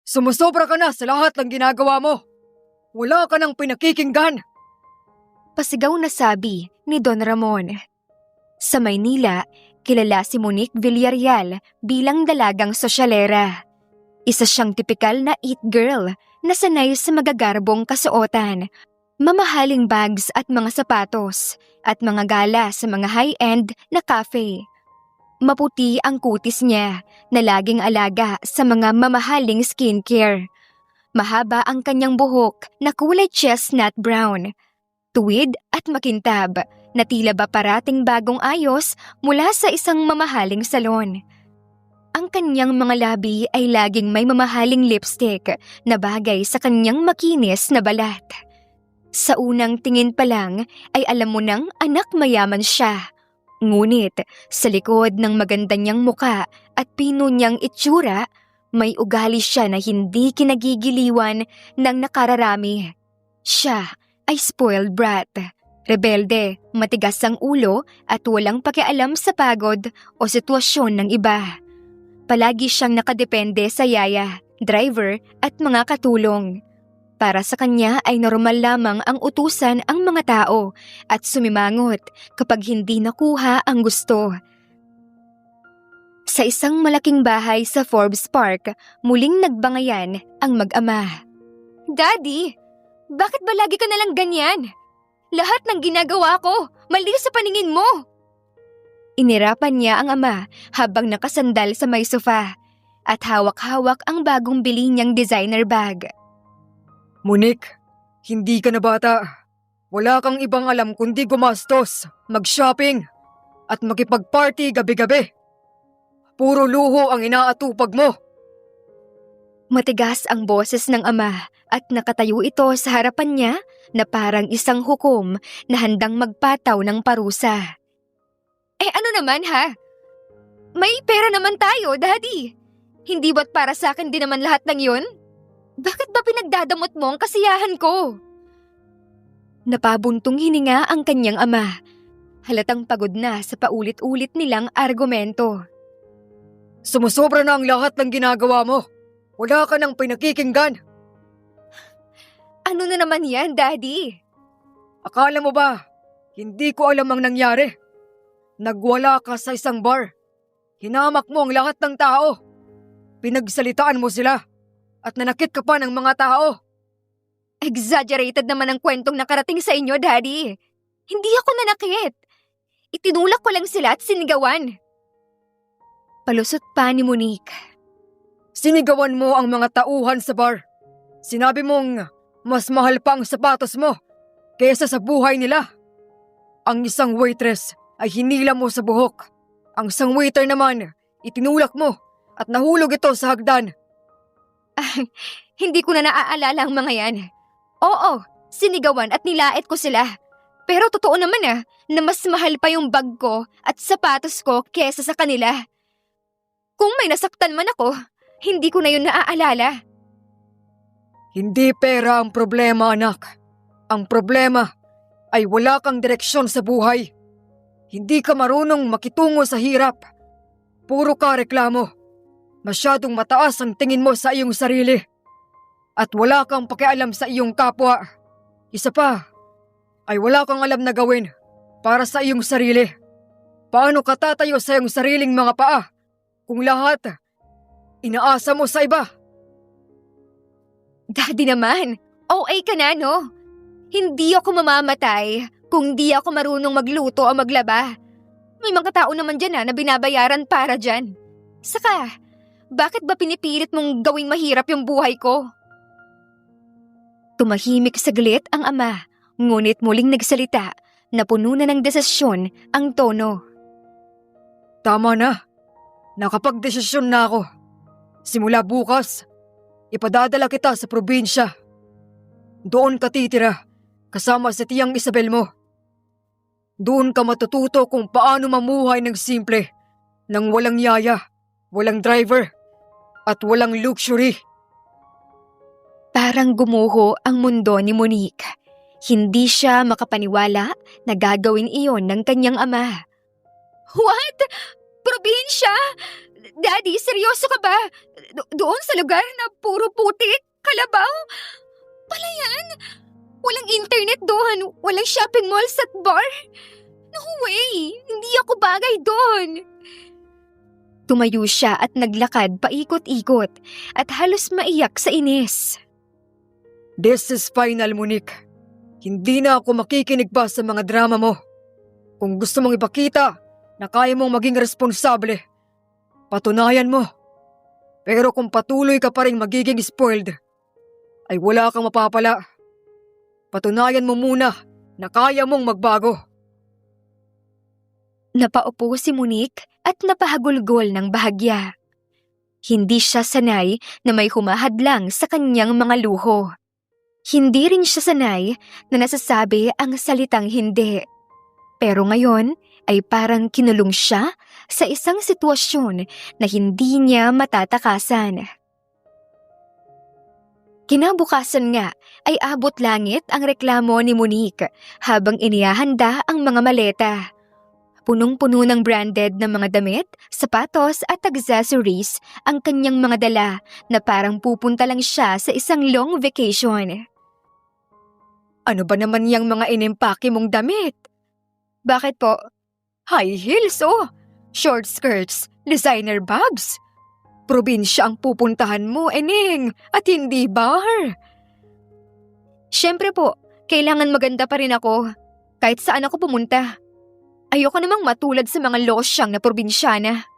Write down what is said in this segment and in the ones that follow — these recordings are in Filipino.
Sumusobra ka na sa lahat ng ginagawa mo. Wala ka nang pinakikinggan. Pasigaw na sabi ni Don Ramon. Sa Maynila, kilala si Monique Villarreal bilang dalagang sosyalera. Isa siyang tipikal na it girl na sanay sa magagarbong kasuotan, mamahaling bags at mga sapatos, at mga gala sa mga high-end na cafe. Maputi ang kutis niya na laging alaga sa mga mamahaling skincare. Mahaba ang kanyang buhok na kulay chestnut brown. Tuwid at makintab na tila ba parating bagong ayos mula sa isang mamahaling salon. Ang kanyang mga labi ay laging may mamahaling lipstick na bagay sa kanyang makinis na balat. Sa unang tingin pa lang ay alam mo nang anak mayaman siya. Ngunit sa likod ng maganda niyang muka at pino niyang itsura, may ugali siya na hindi kinagigiliwan ng nakararami. Siya ay spoiled brat, rebelde, matigas ang ulo at walang pakialam sa pagod o sitwasyon ng iba. Palagi siyang nakadepende sa yaya, driver at mga katulong. Para sa kanya ay normal lamang ang utusan ang mga tao at sumimangot kapag hindi nakuha ang gusto. Sa isang malaking bahay sa Forbes Park, muling nagbangayan ang mag-ama. Daddy, bakit ba lagi ka nalang ganyan? Lahat ng ginagawa ko, mali sa paningin mo. Inirapan niya ang ama habang nakasandal sa may sofa at hawak-hawak ang bagong bili niyang designer bag. Monique, hindi ka na bata. Wala kang ibang alam kundi gumastos, mag-shopping, at makipag-party gabi-gabi. Puro luho ang inaatupag mo. Matigas ang boses ng ama at nakatayo ito sa harapan niya na parang isang hukom na handang magpataw ng parusa. Ano naman ha? May pera naman tayo, Daddy. Hindi ba't para sa akin din naman lahat ng yun? Bakit ba pinagdadamot mo ang kasiyahan ko? Napabuntong hininga ang kanyang ama. Halatang pagod na sa paulit-ulit nilang argumento. Sumusobra na ang lahat ng ginagawa mo. Wala ka nang pinakikinggan. Ano na naman yan, Daddy? Akala mo ba, hindi ko alam ang nangyari? Nagwala ka sa isang bar. Hinamak mo ang lahat ng tao. Pinagsalitaan mo sila. At nanakit ka pa ng mga tao. Exaggerated naman ang kwentong nakarating sa inyo, Daddy. Hindi ako nanakit. Itinulak ko lang sila at sinigawan. Palusot pa ni Monique. Sinigawan mo ang mga tauhan sa bar. Sinabi mong mas mahal pa ang sapatos mo kaysa sa buhay nila. Ang isang waitress ay hinila mo sa buhok. Ang isang waiter naman, itinulak mo at nahulog ito sa hagdan. Hindi ko na naaalala ang mga yan. Oo, sinigawan at nilait ko sila. Pero totoo naman na mas mahal pa yung bag ko at sapatos ko kesa sa kanila. Kung may nasaktan man ako, hindi ko na yun naaalala. Hindi pera ang problema, anak. Ang problema ay wala kang direksyon sa buhay. Hindi ka marunong makitungo sa hirap. Puro ka reklamo. Masyadong mataas ang tingin mo sa iyong sarili. At wala kang pakialam sa iyong kapwa. Isa pa, ay wala kang alam na gawin para sa iyong sarili. Paano ka tatayo sa iyong sariling mga paa kung lahat inaasa mo sa iba? Daddy naman, OA ka na no? Hindi ako mamamatay kung di ako marunong magluto o maglaba. May mga tao naman dyan na binabayaran para dyan. Saka, bakit ba pinipilit mong gawing mahirap yung buhay ko? Tumahimik saglit ang ama, ngunit muling nagsalita na puno na ng desisyon ang tono. Tama na. Nakapagdesisyon na ako. Simula bukas, ipadadala kita sa probinsya. Doon ka titira, kasama sa tiyang Isabel mo. Doon ka matututo kung paano mamuhay ng simple, nang walang yaya, walang driver, at walang luxury. Parang gumuho ang mundo ni Monique. Hindi siya makapaniwala na gagawin iyon ng kanyang ama. What? Probinsya? Daddy, seryoso ka ba? Doon sa lugar na puro putik, kalabaw, palayan, walang internet doon, walang shopping malls at bar. No way! Hindi ako bagay doon. Tumayo siya at naglakad paikot-ikot at halos maiyak sa inis. This is final, Monique. Hindi na ako makikinig pa sa mga drama mo. Kung gusto mong ipakita na kaya mong maging responsable, patunayan mo. Pero kung patuloy ka pa rin magiging spoiled, ay wala kang mapapala. Patunayan mo muna na kaya mong magbago. Napaupo si Monique at napahagulgol ng bahagya. Hindi siya sanay na may humahadlang sa kanyang mga luho. Hindi rin siya sanay na nasasabi ang salitang hindi. Pero ngayon ay parang kinulong siya sa isang sitwasyon na hindi niya matatakasan. Kinabukasan nga ay abot langit ang reklamo ni Monique habang inihahanda ang mga maleta. Punong-puno ng branded na mga damit, sapatos at accessories ang kanyang mga dala na parang pupunta lang siya sa isang long vacation. Ano ba naman yung mga inimpake mong damit? Bakit po? High heels short skirts, designer bags. Probinsya ang pupuntahan mo, Eneng, at hindi bar. Siyempre po, kailangan maganda pa rin ako kahit saan ako pumunta. Ayoko namang matulad sa mga losyang na probinsyana.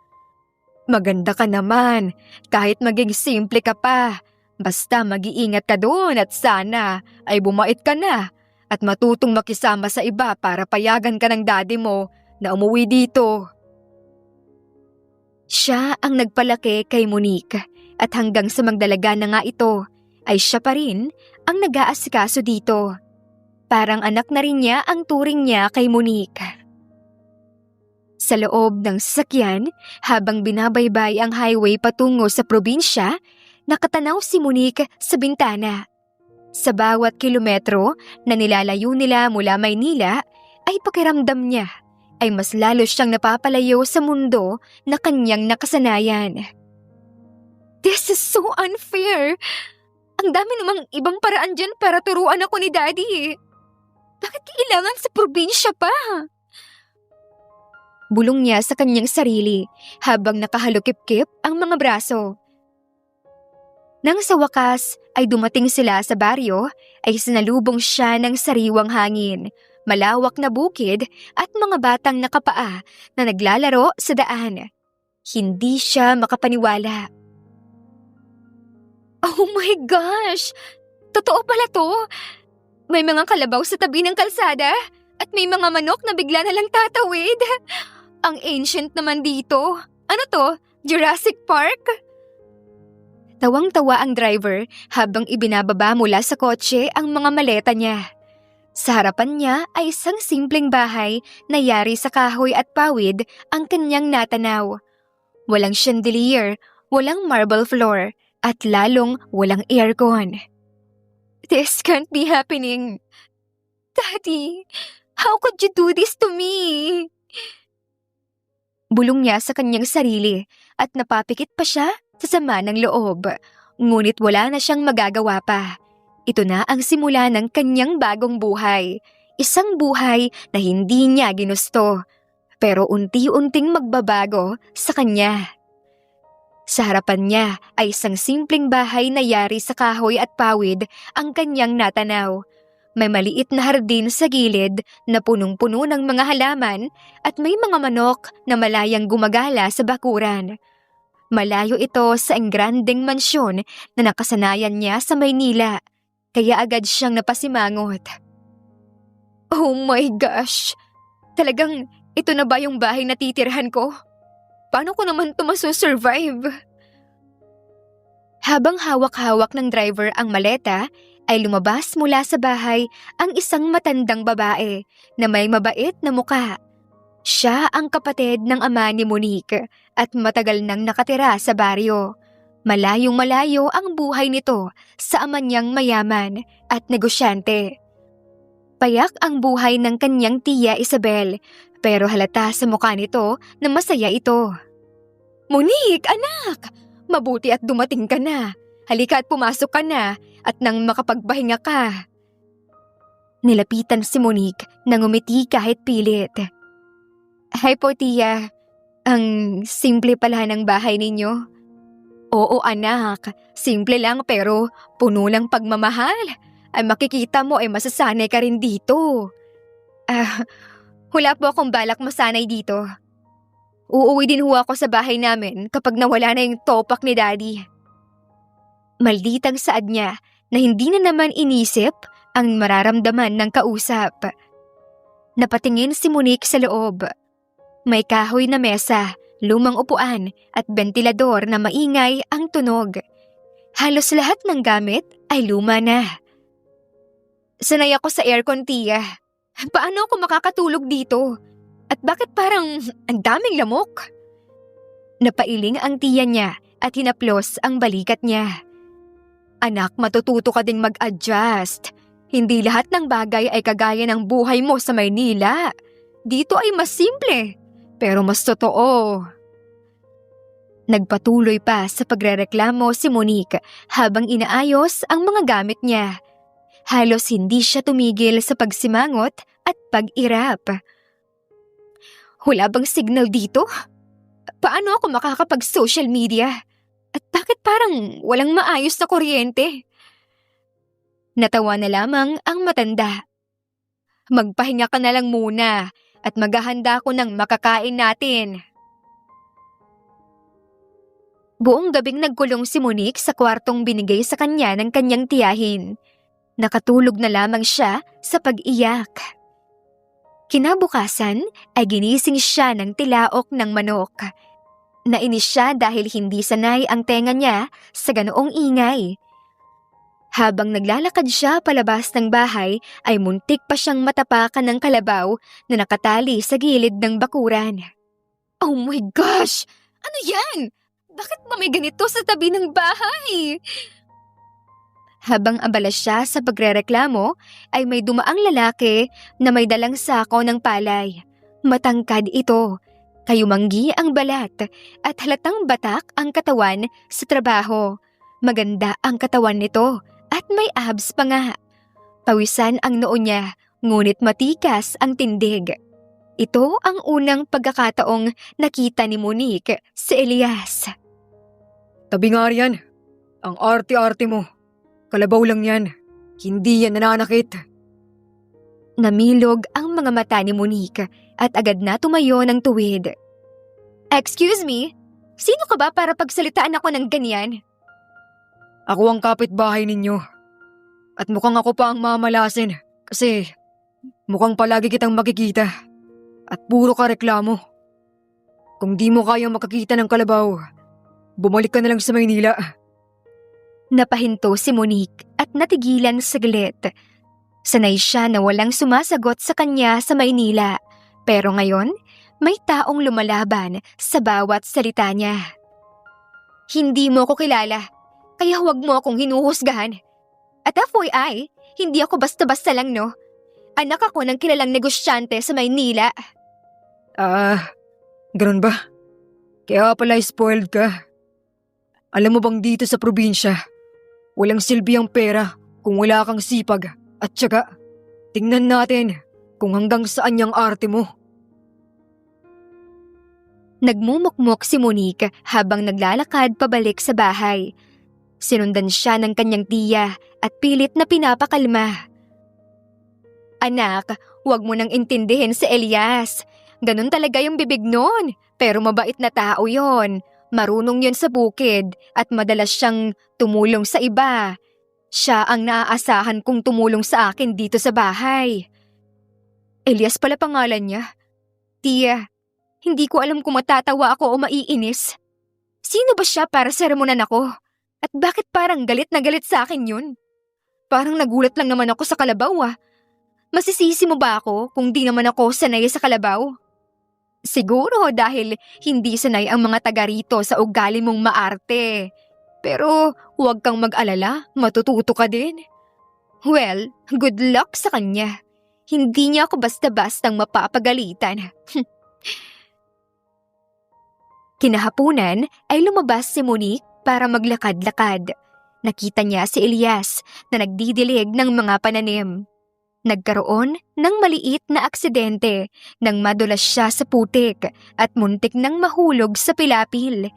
Maganda ka naman, kahit maging simple ka pa. Basta mag-iingat ka doon at sana ay bumait ka na at matutong makisama sa iba para payagan ka ng daddy mo na umuwi dito. Siya ang nagpalaki kay Monique at hanggang sa magdalaga na nga ito ay siya pa rin ang nag-aasikaso dito. Parang anak na rin niya ang turing niya kay Monique. Sa loob ng sasakyan, habang binabaybay ang highway patungo sa probinsya, nakatanaw si Monique sa bintana. Sa bawat kilometro na nilalayo nila mula Maynila, ay pakiramdam niya ay mas lalo siyang napapalayo sa mundo na kanyang nakasanayan. This is so unfair! Ang dami namang ibang paraan dyan para turuan ako ni Daddy. Bakit kailangan sa probinsya pa? Bulong niya sa kanyang sarili habang nakahalukip-kip ang mga braso. Nang sa wakas ay dumating sila sa baryo, ay sinalubong siya ng sariwang hangin, malawak na bukid at mga batang nakapaa na naglalaro sa daan. Hindi siya makapaniwala. Oh my gosh! Totoo pala to! May mga kalabaw sa tabi ng kalsada at may mga manok na bigla na lang tatawid. Ang ancient naman dito. Ano to? Jurassic Park? Tawang-tawa ang driver habang ibinababa mula sa kotse ang mga maleta niya. Sa harapan niya ay isang simpleng bahay na yari sa kahoy at pawid ang kanyang natanaw. Walang chandelier, walang marble floor, at lalong walang aircon. This can't be happening. Daddy, how could you do this to me? Bulong niya sa kanyang sarili at napapikit pa siya sa sama ng loob. Ngunit wala na siyang magagawa pa. Ito na ang simula ng kanyang bagong buhay. Isang buhay na hindi niya ginusto, pero unti-unting magbabago sa kanya. Sa harapan niya ay isang simpleng bahay na yari sa kahoy at pawid ang kanyang natanaw. May maliit na hardin sa gilid na punong-puno ng mga halaman at may mga manok na malayang gumagala sa bakuran. Malayo ito sa engrandeng mansyon na nakasanayan niya sa Maynila, kaya agad siyang napasimangot. Oh my gosh! Talagang ito na ba yung bahay na titirhan ko? Paano ko naman ito masusurvive? Habang hawak-hawak ng driver ang maleta, ay lumabas mula sa bahay ang isang matandang babae na may mabait na muka. Siya ang kapatid ng ama ni Monique at matagal nang nakatira sa baryo. Malayong-malayo ang buhay nito sa ama niyang mayaman at negosyante. Payak ang buhay ng kanyang tiya Isabel, pero halata sa mukha nito na masaya ito. Monique, anak! Mabuti at dumating ka na. Halika at pumasok ka na at nang makapagpahinga ka. Nilapitan si Monique na ngumiti kahit pilit. Hi po, Tia. Ang simple pala ng bahay ninyo. Oo, anak. Simple lang pero puno ng pagmamahal. Ay makikita mo ay masasanay ka rin dito. Wala po akong balak masanay dito. Uuwi din ho ako sa bahay namin kapag nawala na yung topak ni Daddy. Malditang saad niya na hindi na naman inisip ang mararamdaman ng kausap. Napatingin si Monique sa loob. May kahoy na mesa, lumang upuan at bentilador na maingay ang tunog. Halos lahat ng gamit ay luma na. Sanay ako sa aircon, Tia. Paano ako makakatulog dito? At bakit parang ang daming lamok? Napailing ang tiya niya at hinaplos ang balikat niya. Anak, matututo ka ding mag-adjust. Hindi lahat ng bagay ay kagaya ng buhay mo sa Maynila. Dito ay mas simple, pero mas totoo. Nagpatuloy pa sa pagrereklamo si Monique habang inaayos ang mga gamit niya. Halos hindi siya tumigil sa pagsimangot at pag-irap. Wala bang signal dito? Paano ako makakapag-social media? At bakit parang walang maayos na kuryente? Natawa na lamang ang matanda. Magpahinga ka na lang muna at maghahanda ko ng makakain natin. Buong gabing nagkulong si Monique sa kwartong binigay sa kanya ng kanyang tiyahin. Nakatulog na lamang siya sa pag-iyak. Kinabukasan ay ginising siya ng tilaok ng manok. Nainis siya dahil hindi sanay ang tenga niya sa ganoong ingay. Habang naglalakad siya palabas ng bahay ay muntik pa siyang matapakan ng kalabaw na nakatali sa gilid ng bakuran. Oh my gosh! Ano yan? Bakit ba may ganito sa tabi ng bahay? Habang abala siya sa pagrereklamo, ay may dumaang lalaki na may dalang sako ng palay. Matangkad ito, kayumanggi ang balat at halatang batak ang katawan sa trabaho. Maganda ang katawan nito at may abs pa nga. Pawisan ang noo niya, ngunit matikas ang tindig. Ito ang unang pagkakataong nakita ni Monique si Elias. Tabi nga riyan. Ang arte-arte mo. Kalabaw lang yan. Hindi yan nananakit. Namilog ang mga mata ni Monique at agad na tumayo ng tuwid. Excuse me? Sino ka ba para pagsalitaan ako ng ganyan? Ako ang kapitbahay ninyo. At mukhang ako pa ang mamalasin kasi mukhang palagi kitang makikita. At puro ka reklamo. Kung di mo kayang makakita ng kalabaw, bumalik ka na lang sa Maynila. Napahinto si Monique at natigilan saglit. Sanay siya na walang sumasagot sa kanya sa Maynila, pero ngayon may taong lumalaban sa bawat salita niya. Hindi mo ko kilala, kaya huwag mo akong hinuhusgahan. At FYI, hindi ako basta-basta lang, no? Anak ako ng kilalang negosyante sa Maynila. Ganun ba? Kaya pala spoiled ka. Alam mo bang dito sa probinsya, walang silbi ang pera kung wala kang sipag at tiyaga. Tingnan natin kung hanggang saan yung arte mo. Nagmumukmok si Monique habang naglalakad pabalik sa bahay. Sinundan siya ng kanyang tiya at pilit na pinapakalma. Anak, huwag mo nang intindihin si Elias. Ganun talaga yung bibig nun, pero mabait na tao yon. Marunong yon sa bukid at madalas siyang tumulong sa iba. Siya ang naaasahan kong tumulong sa akin dito sa bahay. Elias pala pangalan niya. Tia, hindi ko alam kung matatawa ako o maiinis. Sino ba siya para sermonan ako? At bakit parang galit na galit sa akin yun? Parang nagulat lang naman ako sa kalabaw ah. Masisisi mo ba ako kung di naman ako sanay sa kalabaw? Siguro dahil hindi sanay ang mga taga rito sa ugali mong maarte. Pero huwag kang mag-alala, matututo ka din. Well, good luck sa kanya. Hindi niya ako basta-bastang mapapagalitan. Kinahapunan ay lumabas si Monique para maglakad-lakad. Nakita niya si Elias na nagdidilig ng mga pananim. Nagkaroon ng maliit na aksidente nang madulas siya sa putik at muntik nang mahulog sa pilapil.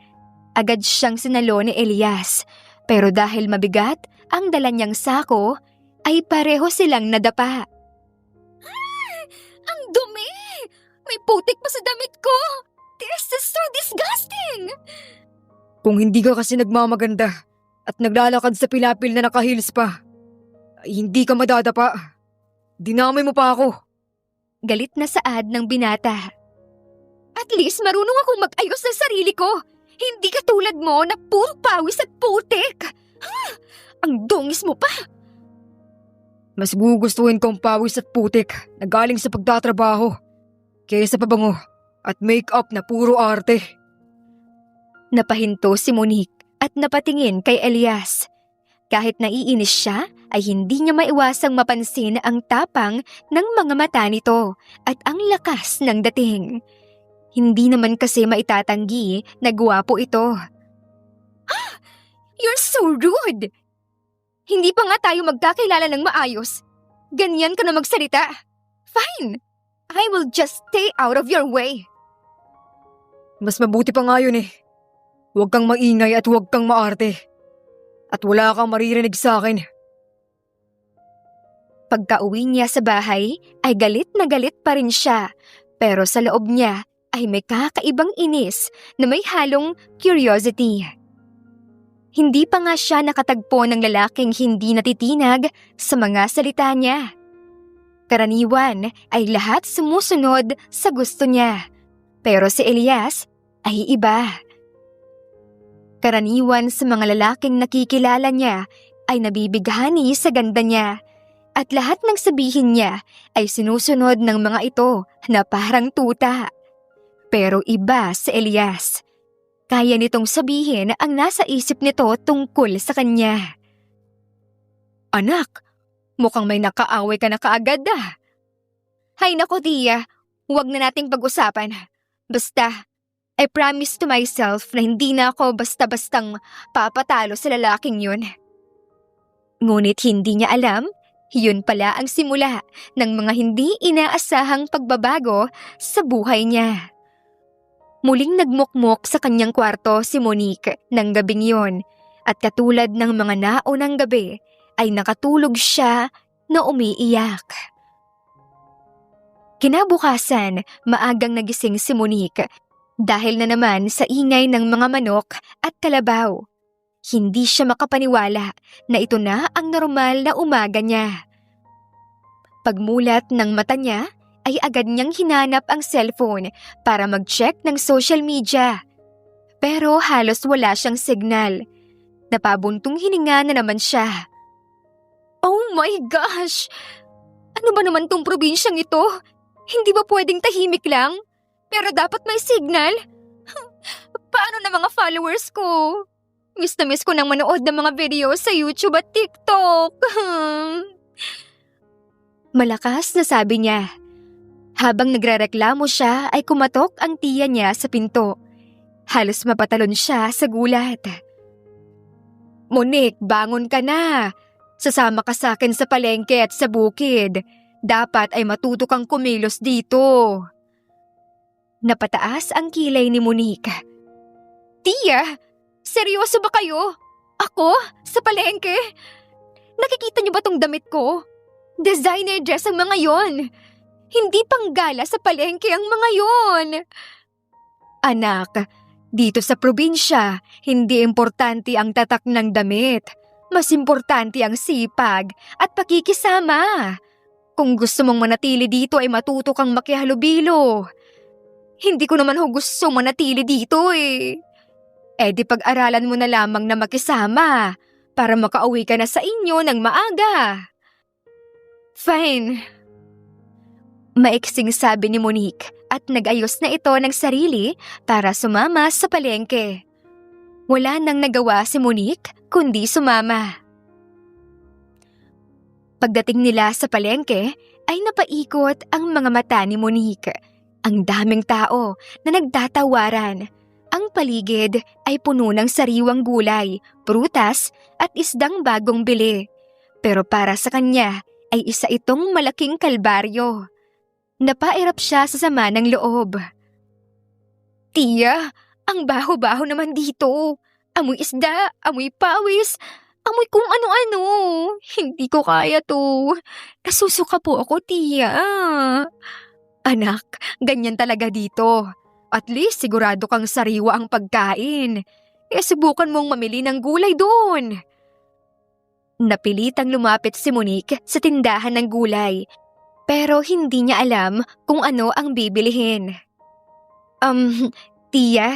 Agad siyang sinalo ni Elias, pero dahil mabigat ang dala niyang sako, ay pareho silang nadapa. Ang dumi! May putik pa sa damit ko! This is so disgusting! Kung hindi ka kasi nagmamaganda at naglalakad sa pilapil na naka-heels pa, ay hindi ka madadapa. Dinamay mo pa ako. Galit na saad ng binata. At least marunong akong mag-ayos ng sarili ko. Hindi katulad mo na puro pawis at putik. Ang dungis mo pa. Mas gugustuhin kong pawis at putik na galing sa pagtatrabaho kaysa pabango at make-up na puro arte. Napahinto si Monique at napatingin kay Elias. Kahit naiinis siya, ay hindi niya maiwasang mapansin ang tapang ng mga mata nito at ang lakas ng dating. Hindi naman kasi maitatanggi na gwapo ito. You're so rude! Hindi pa nga tayo magkakilala ng maayos. Ganyan ka na magsalita. Fine, I will just stay out of your way. Mas mabuti pa nga yun eh. Huwag kang maingay at huwag kang maarte. At wala kang maririnig sa akin. Pagka-uwi niya sa bahay ay galit na galit pa rin siya, pero sa loob niya ay may kakaibang inis na may halong curiosity. Hindi pa nga siya nakatagpo ng lalaking hindi natitinag sa mga salita niya. Karaniwan ay lahat sumusunod sa gusto niya, pero si Elias ay iba. Karaniwan sa mga lalaking nakikilala niya ay nabibighani sa ganda niya at lahat ng sabihin niya ay sinusunod ng mga ito na parang tuta. Pero iba si Elias. Kaya nitong sabihin ang nasa isip nito tungkol sa kanya. Anak, mukhang may nakaaway ka na kaagad ah. Hay nako Tia, huwag na nating pag-usapan. Basta, I promise to myself na hindi na ako basta-bastang papatalo sa lalaking yun. Ngunit hindi niya alam, yun pala ang simula ng mga hindi inaasahang pagbabago sa buhay niya. Muling nagmukmok sa kanyang kwarto si Monique ng gabing yun at katulad ng mga naunang gabi ay nakatulog siya na umiiyak. Kinabukasan, maagang nagising si Monique dahil na naman sa ingay ng mga manok at kalabaw. Hindi siya makapaniwala na ito na ang normal na umaga niya. Pagmulat ng mata niya, ay agad niyang hinanap ang cellphone para mag-check ng social media. Pero halos wala siyang signal. Napabuntong hininga na naman siya. Oh my gosh! Ano ba naman tong probinsyang ito? Hindi ba pwedeng tahimik lang? Pero dapat may signal? Paano na mga followers ko? Miss na miss ko nang manood ng mga video sa YouTube at TikTok. Malakas na sabi niya. Habang nagrereklamo siya ay kumatok ang tiya niya sa pinto. Halos mapatalon siya sa gulat. Monique, bangon ka na. Sasama ka sa akin sa palengke at sa bukid. Dapat ay matuto kang kumilos dito. Napataas ang kilay ni Monique. Tia, seryoso ba kayo? Ako? Sa palengke? Nakikita niyo ba tong damit ko? Designer dress ang mga yon. Hindi panggala sa palengke ang mga yon. Anak, dito sa probinsya, hindi importante ang tatak ng damit. Mas importante ang sipag at pakikisama. Kung gusto mong manatili dito ay matuto kang makihalubilo. Hindi ko naman gusto manatili dito eh. Eh di pag-aralan mo na lamang na makisama para makauwi ka na sa inyo ng maaga. Fine. Maiksing sabi ni Monique at nag-ayos na ito ng sarili para sumama sa palengke. Wala nang nagawa si Monique kundi sumama. Pagdating nila sa palengke ay napaikot ang mga mata ni Monique. Ang daming tao na nagtatawaran. Ang paligid ay puno ng sariwang gulay, prutas at isdang bagong bili. Pero para sa kanya ay isa itong malaking kalbaryo. Napairap siya sa sama ng loob. Tiya, ang baho-baho naman dito. Amoy isda, amoy pawis, amoy kung ano-ano. Hindi ko kaya to. Nasusuka po ako, tiya. Anak, ganyan talaga dito. At least sigurado kang sariwa ang pagkain. Subukan mong mamili ng gulay doon. Napilitang lumapit si Monique sa tindahan ng gulay. Pero hindi niya alam kung ano ang bibilihin. Tiya,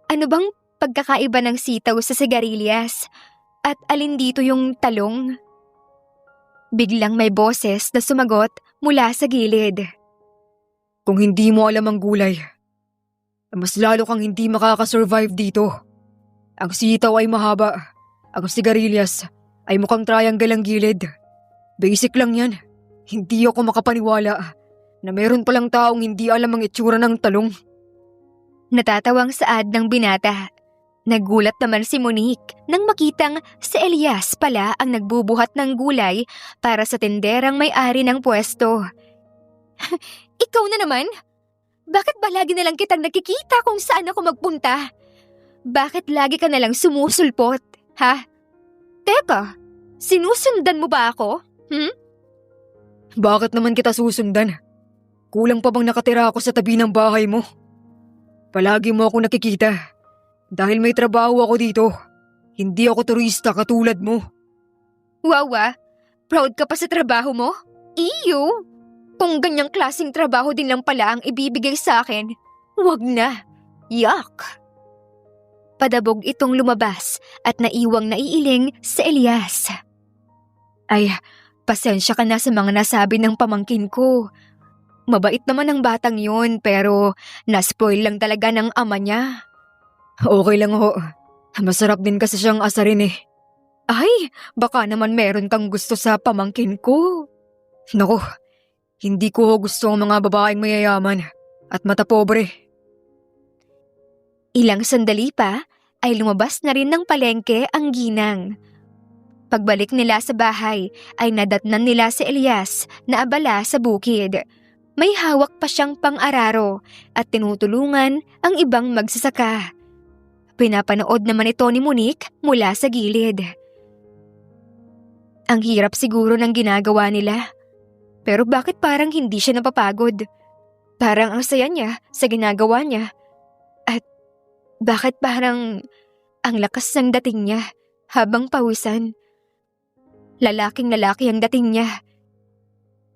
ano bang pagkakaiba ng sitaw sa sigarilyas? At alin dito yung talong? Biglang may boses na sumagot mula sa gilid. Kung hindi mo alam ang gulay, mas lalo kang hindi makakasurvive dito. Ang sitaw ay mahaba. Ang sigarilyas ay mukhang triangle ang gilid. Basic lang yan. Hindi ako makapaniwala na meron palang taong hindi alam ang itsura ng talong. Natatawang saad ng binata. Nagulat naman si Monique nang makitang si Elias pala ang nagbubuhat ng gulay para sa tinderang may-ari ng pwesto. Ikaw na naman? Bakit ba lagi nalang kitang nakikita kung saan ako magpunta? Bakit lagi ka nalang sumusulpot, ha? Teka, sinusundan mo ba ako? Bakit naman kita susundan? Kulang pa bang nakatira ako sa tabi ng bahay mo? Palagi mo ako nakikita. Dahil may trabaho ako dito. Hindi ako turista katulad mo. Wawa, proud ka pa sa trabaho mo? Iyo! Kung ganyang klaseng trabaho din lang pala ang ibibigay sa akin, wag na. Yuck! Padabog itong lumabas at naiwang naiiling si Elias. Ay, pasensya ka na sa mga nasabi ng pamangkin ko. Mabait naman ang batang yun pero naspoil lang talaga ng ama niya. Okay lang ho. Masarap din kasi siyang asarin eh. Ay, baka naman meron kang gusto sa pamangkin ko. Naku, hindi ko gusto ang mga babaeng mayayaman at matapobre. Ilang sandali pa ay lumabas na rin ng palengke ang ginang. Pagbalik nila sa bahay ay nadatnan nila si Elias na abala sa bukid. May hawak pa siyang pang-araro at tinutulungan ang ibang magsasaka. Pinapanood naman ito ni Monique mula sa gilid. Ang hirap siguro ng ginagawa nila. Pero bakit parang hindi siya napapagod? Parang ang saya niya sa ginagawa niya. At bakit parang ang lakas ng dating niya habang pawisan? Lalaking lalaki ang dating niya.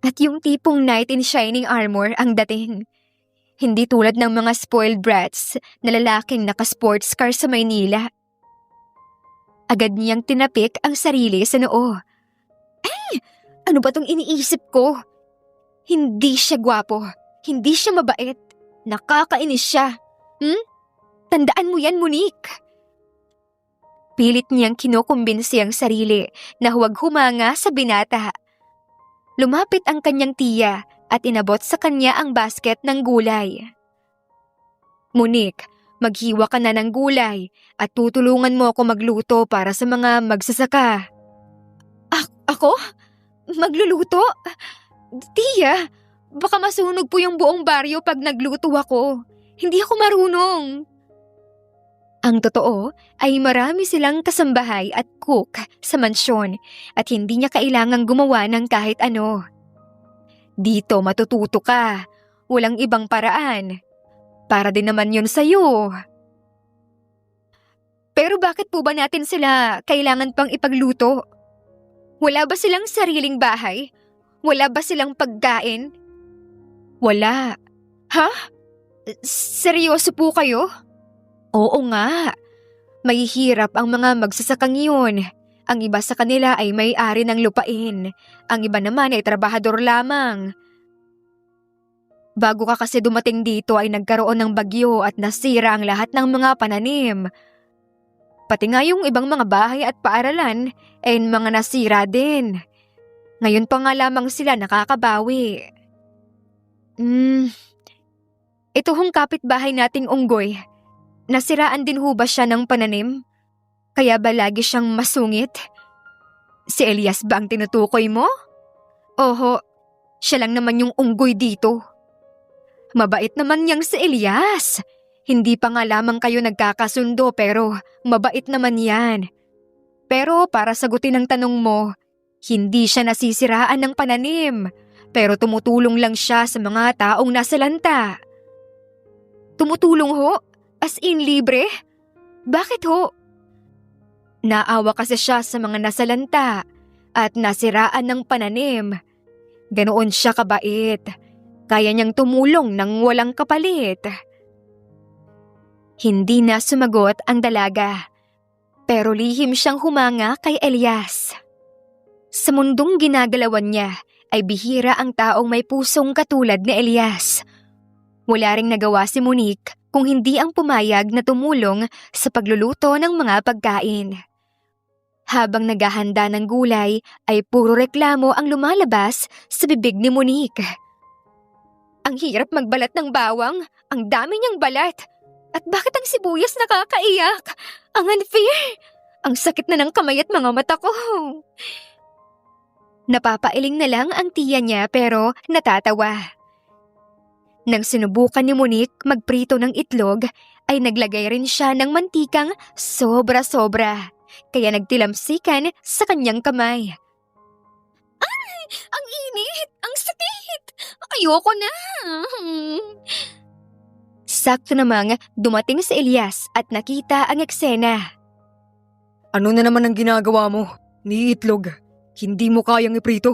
At yung tipong knight in shining armor ang dating. Hindi tulad ng mga spoiled brats na lalaking naka-sports car sa Maynila. Agad niyang tinapik ang sarili sa noo. Ay! Ano ba tong iniisip ko? Hindi siya gwapo. Hindi siya mabait. Nakakainis siya. Tandaan mo yan, Monique. Pilit niyang kinukumbinsi ang sarili na huwag humanga sa binata. Lumapit ang kanyang tiya at inabot sa kanya ang basket ng gulay. Monique, maghiwa ka na ng gulay at tutulungan mo ako magluto para sa mga magsasaka. Ako? Magluluto? Tiya, baka masunog po yung buong baryo pag nagluto ako. Hindi ako marunong. Ang totoo ay marami silang kasambahay at cook sa mansyon at hindi niya kailangang gumawa ng kahit ano. Dito matututo ka. Walang ibang paraan. Para din naman yun sa'yo. Pero bakit po ba natin sila kailangan pang ipagluto? Wala ba silang sariling bahay? Wala ba silang pagkain? Wala. Ha? Seryoso po kayo? Oo nga. Mahihirap ang mga magsasakang yun. Ang iba sa kanila ay may-ari ng lupain. Ang iba naman ay trabahador lamang. Bago ka kasi dumating dito ay nagkaroon ng bagyo at nasira ang lahat ng mga pananim. Pati nga yung ibang mga bahay at paaralan ay mga nasira din. Ngayon pa nga lamang sila nakakabawi. Ito hong kapitbahay nating unggoy. nasiraan din ho ba siya ng pananim? Kaya ba lagi siyang masungit? Si Elias ba ang tinutukoy mo? Oho, siya lang naman yung unggoy dito. Mabait naman niyang si Elias. Hindi pa nga lamang kayo nagkakasundo pero mabait naman yan. Pero para sagutin ang tanong mo, hindi siya nasisiraan ng pananim, pero tumutulong lang siya sa mga taong nasalanta. Tumutulong ho? As in libre? Bakit ho? Naawa kasi siya sa mga nasalanta at nasiraan ng pananim. Ganoon siya kabait. Kaya niyang tumulong ng walang kapalit. Hindi na sumagot ang dalaga, pero lihim siyang humanga kay Elias. Sa mundong ginagalawan niya ay bihira ang taong may pusong katulad ni Elias. Wala ring nagawa si Monique kung hindi ang pumayag na tumulong sa pagluluto ng mga pagkain. Habang naghahanda ng gulay ay puro reklamo ang lumalabas sa bibig ni Monique. Ang hirap magbalat ng bawang, ang dami niyang balat. At bakit ang sibuyas nakakaiyak? Ang unfair! Ang sakit na ng kamay at mga mata ko. Napapailing na lang ang tiya niya pero natatawa. Nang sinubukan ni Monique magprito ng itlog, ay naglagay rin siya ng mantikang sobra-sobra. Kaya nagtilamsikan sa kanyang kamay. Ay! Ang init! Ang sakit! Ayoko na! Sakto namang dumating si Elias at nakita ang eksena. Ano na naman ang ginagawa mo? Ni itlog, hindi mo kayang iprito.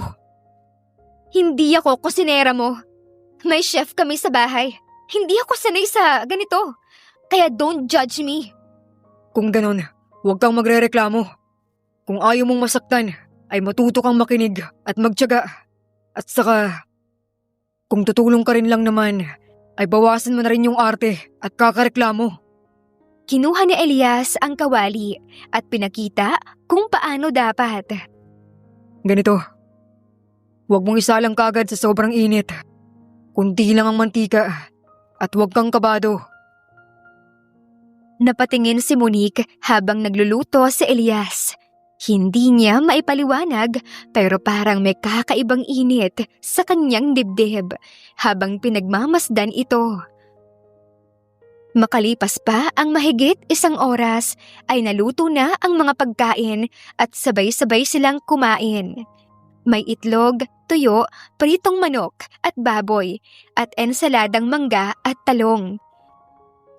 Hindi ako kusinera mo. May chef kami sa bahay. Hindi ako sanay sa ganito. Kaya don't judge me. Kung ganon, huwag kang magrereklamo. Kung ayaw mong masaktan, ay matuto kang makinig at magtiyaga. At saka, kung tutulong ka rin lang naman, ay bawasan mo na rin yung arte at kakareklamo. Kinuha ni Elias ang kawali at pinakita kung paano dapat. Ganito, huwag mong isalang kagad sa sobrang init. Kunti lang ang mantika at huwag kang kabado. Napatingin si Monique habang nagluluto si Elias. Hindi niya maipaliwanag pero parang may kakaibang init sa kanyang dibdib habang pinagmamasdan ito. Makalipas pa ang mahigit 1 oras ay naluto na ang mga pagkain at sabay-sabay silang kumain. May itlog, tuyo, pritong manok at baboy at ensaladang mangga at talong.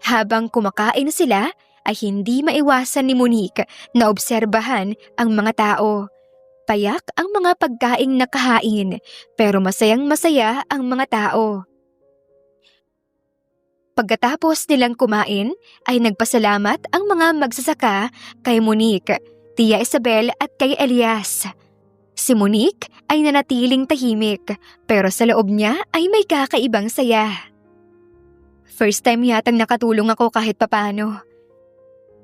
Habang kumakain sila, ay hindi maiwasan ni Monique na obserbahan ang mga tao. Payak ang mga pagkaing nakahain, pero masayang-masaya ang mga tao. Pagkatapos nilang kumain, ay nagpasalamat ang mga magsasaka kay Monique, Tia Isabel at kay Elias. Si Monique ay nanatiling tahimik, pero sa loob niya ay may kakaibang saya. First time yatang nakatulong ako kahit papano.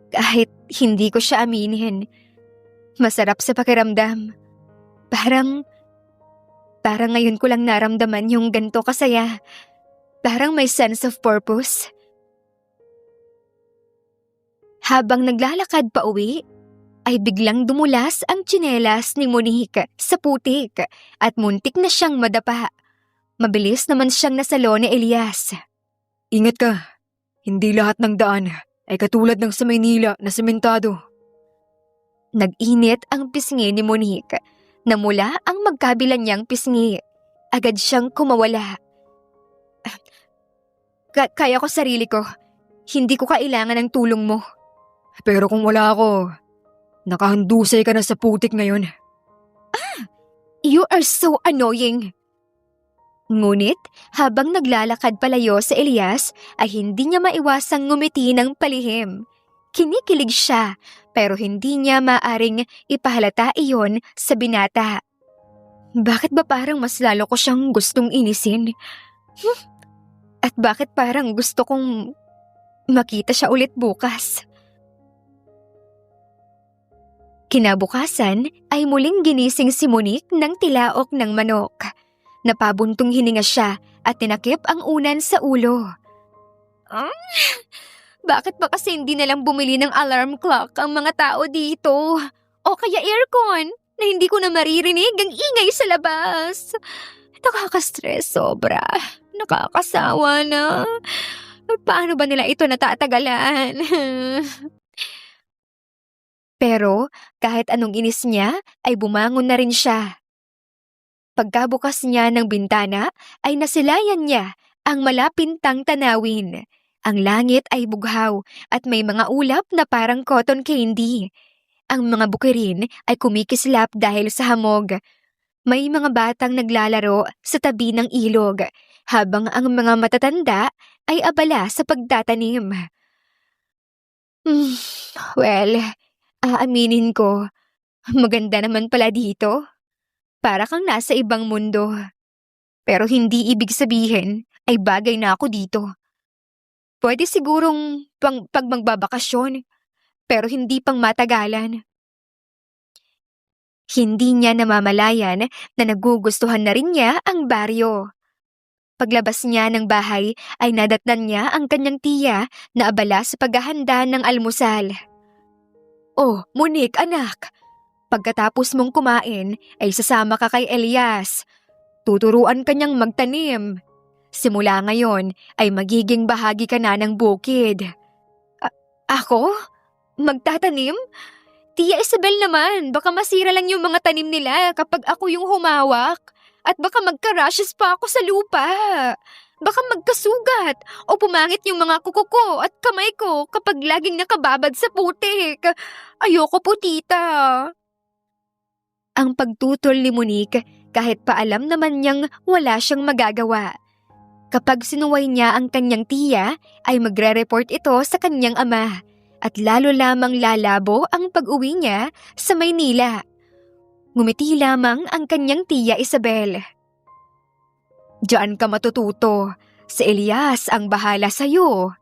Kahit hindi ko siya aminin. Masarap sa pakiramdam. Parang ngayon ko lang naramdaman yung ganito kasaya. Parang may sense of purpose. Habang naglalakad pa uwi, ay biglang dumulas ang tsinelas ni Monique sa putik at muntik na siyang madapa. Mabilis naman siyang nasalo ni Elias. Ingat ka, hindi lahat ng daan ay katulad ng sa Maynila na sementado. Nag-init ang pisngi ni Monique. Namula ang magkabilan niyang pisngi. Agad siyang kumawala. Kaya ko sarili ko. Hindi ko kailangan ng tulong mo. Pero kung wala ako, nakahandusay ka na sa putik ngayon. You are so annoying. Ngunit habang naglalakad palayo sa Elias ay hindi niya maiwasang ngumiti ng palihim. Kinikilig siya pero hindi niya maaring ipahalata iyon sa binata. Bakit ba parang mas lalo ko siyang gustong inisin? At bakit parang gusto kong makita siya ulit bukas? Kinabukasan ay muling ginising si Monique ng tilaok ng manok. Napabuntong hininga siya at tinakip ang unan sa ulo. Bakit ba kasi hindi nalang bumili ng alarm clock ang mga tao dito? O kaya aircon na hindi ko na maririnig ang ingay sa labas. Nakaka-stress sobra. Nakakasawa na. Paano ba nila ito natatagalan? Pero kahit anong inis niya, ay bumangon na rin siya. Pagkabukas niya ng bintana, ay nasilayan niya ang malapintang tanawin. Ang langit ay bughaw at may mga ulap na parang cotton candy. Ang mga bukirin ay kumikislap dahil sa hamog. May mga batang naglalaro sa tabi ng ilog, habang ang mga matatanda ay abala sa pagtatanim. Well, aaminin ko, maganda naman pala dito. Para kang nasa ibang mundo. Pero hindi ibig sabihin ay bagay na ako dito. Pwede sigurong pag magbabakasyon, pero hindi pang matagalan. Hindi niya namamalayan na nagugustuhan na rin niya ang baryo. Paglabas niya ng bahay ay nadatnan niya ang kanyang tiya na abala sa paghahanda ng almusal. Oh, Monique, anak. Pagkatapos mong kumain ay sasama ka kay Elias. Tuturuan ka niyang magtanim. Simula ngayon ay magiging bahagi ka na ng bukid. Ako? Magtatanim? Tia Isabel naman, baka masira lang yung mga tanim nila kapag ako yung humawak. At baka magka-rashes pa ako sa lupa. Baka magkasugat o pumangit yung mga kuko ko at kamay ko kapag laging nakababad sa putik. Ayoko po, tita. Ang pagtutol ni Monique kahit paalam naman niyang wala siyang magagawa. Kapag sinuway niya ang kanyang tiya, ay magre-report ito sa kanyang ama at lalo lamang lalabo ang pag-uwi niya sa Maynila. Ngumiti lamang ang kanyang tiya Isabel. Diyan ka matututo. Si Elias ang bahala sa'yo.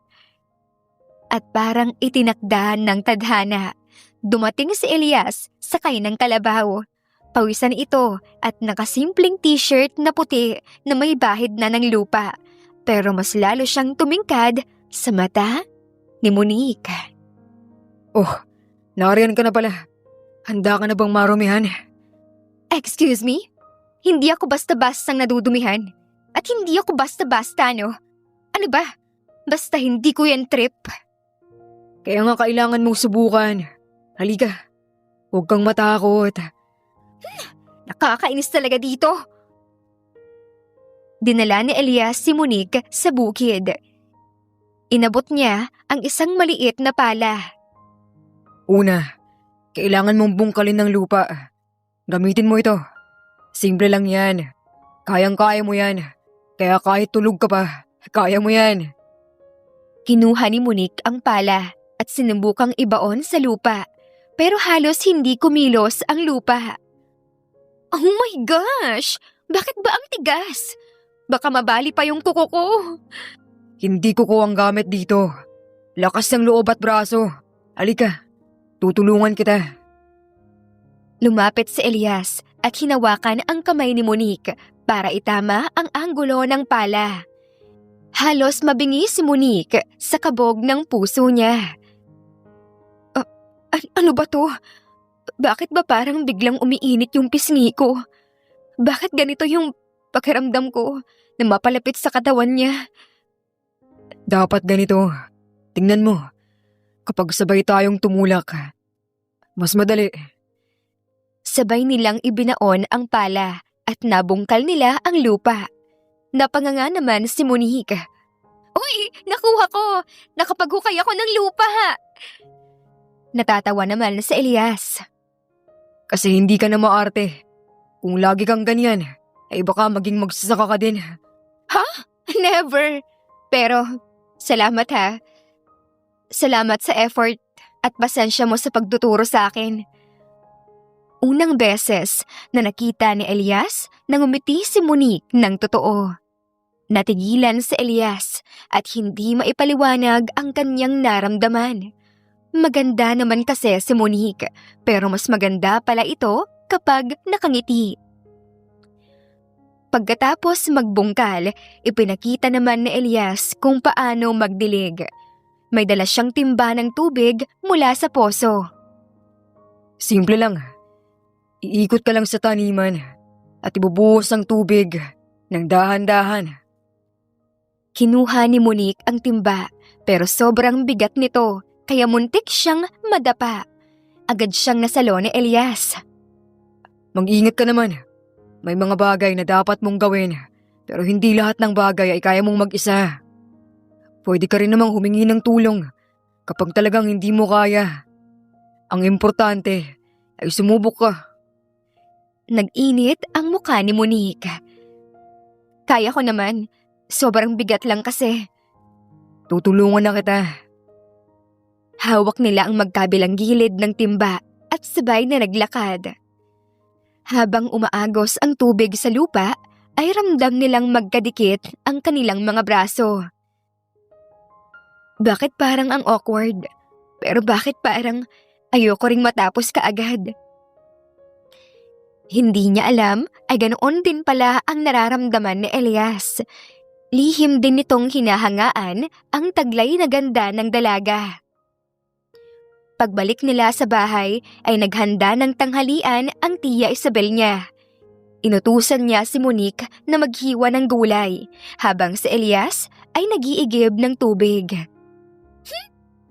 At parang itinakda ng tadhana. Dumating si Elias sakay ng kalabaw. Pawisan ito at nakasimpleng t-shirt na puti na may bahid na ng lupa. Pero mas lalo siyang tumingkad sa mata ni Monique. Oh, nariyan ka na pala. Handa ka na bang marumihan? Excuse me? Hindi ako basta-bastang nadudumihan. At hindi ako basta-basta, no? Ano ba? Basta hindi ko yan trip. Kaya nga kailangan mong subukan. Halika, huwag kang matakot. Nakakainis talaga dito. Dinala ni Elias si Monique sa bukid. Inabot niya ang isang maliit na pala. Una, kailangan mong bungkalin ng lupa. Gamitin mo ito. Simple lang yan. Kayang-kaya mo yan. Kaya kahit tulog ka pa, kaya mo yan. Kinuha ni Monique ang pala at sinubukang ibaon sa lupa. Pero halos hindi kumilos ang lupa. Oh my gosh! Bakit ba ang tigas? Baka mabali pa yung kuko ko. Hindi ko ang gamit dito. Lakas ng loob at braso. Halika, tutulungan kita. Lumapit si Elias at hinawakan ang kamay ni Monique para itama ang anggulo ng pala. Halos mabingi si Monique sa kabog ng puso niya. Ano ba to? Bakit ba parang biglang umiinit yung pisngi ko? Bakit ganito yung pakiramdam ko na mapalapit sa katawan niya? Dapat ganito. Tingnan mo. Kapag sabay tayong tumulak, mas madali. Sabay nilang ibinaon ang pala at nabungkal nila ang lupa. Napanganga naman si Monique. Uy! Nakuha ko! Nakapaghukay ako ng lupa! Natatawa naman si Elias. Kasi hindi ka na maarte. Kung lagi kang ganyan, ay baka maging magsasaka ka din. Ha? Never! Pero, salamat ha. Salamat sa effort at pasensya mo sa pagtuturo sa akin. Unang beses na nakita ni Elias na ngumiti si Monique ng totoo. Natigilan si Elias at hindi maipaliwanag ang kanyang naramdaman. Maganda naman kasi si Monique, pero mas maganda pala ito kapag nakangiti. Pagkatapos magbungkal, ipinakita naman ni Elias kung paano magdilig. May dala siyang timba ng tubig mula sa poso. Simple lang. Iikot ka lang sa taniman at ibubuhos ang tubig ng dahan-dahan. Kinuha ni Monique ang timba pero sobrang bigat nito kaya muntik siyang madapa. Agad siyang nasalo ni Elias. Mag-ingat ka naman. May mga bagay na dapat mong gawin pero hindi lahat ng bagay ay kaya mong mag-isa. Pwede ka rin namang humingi ng tulong kapag talagang hindi mo kaya. Ang importante ay sumubok ka. Nag-init ang mukha ni Monique. Kaya ko naman. Sobrang bigat lang kasi. Tutulungan na kita. Hawak nila ang magkabilang gilid ng timba at sabay na naglakad. Habang umaagos ang tubig sa lupa, ay ramdam nilang magkadikit ang kanilang mga braso. Bakit parang ang awkward? Pero bakit parang ayoko ring matapos kaagad? Hindi niya alam ay ganoon din pala ang nararamdaman ni Elias. Lihim din nitong hinahangaan ang taglay na ganda ng dalaga. Pagbalik nila sa bahay ay naghanda ng tanghalian ang tiya Isabel niya. Inutusan niya si Monique na maghiwa ng gulay habang si Elias ay nag-iigib ng tubig.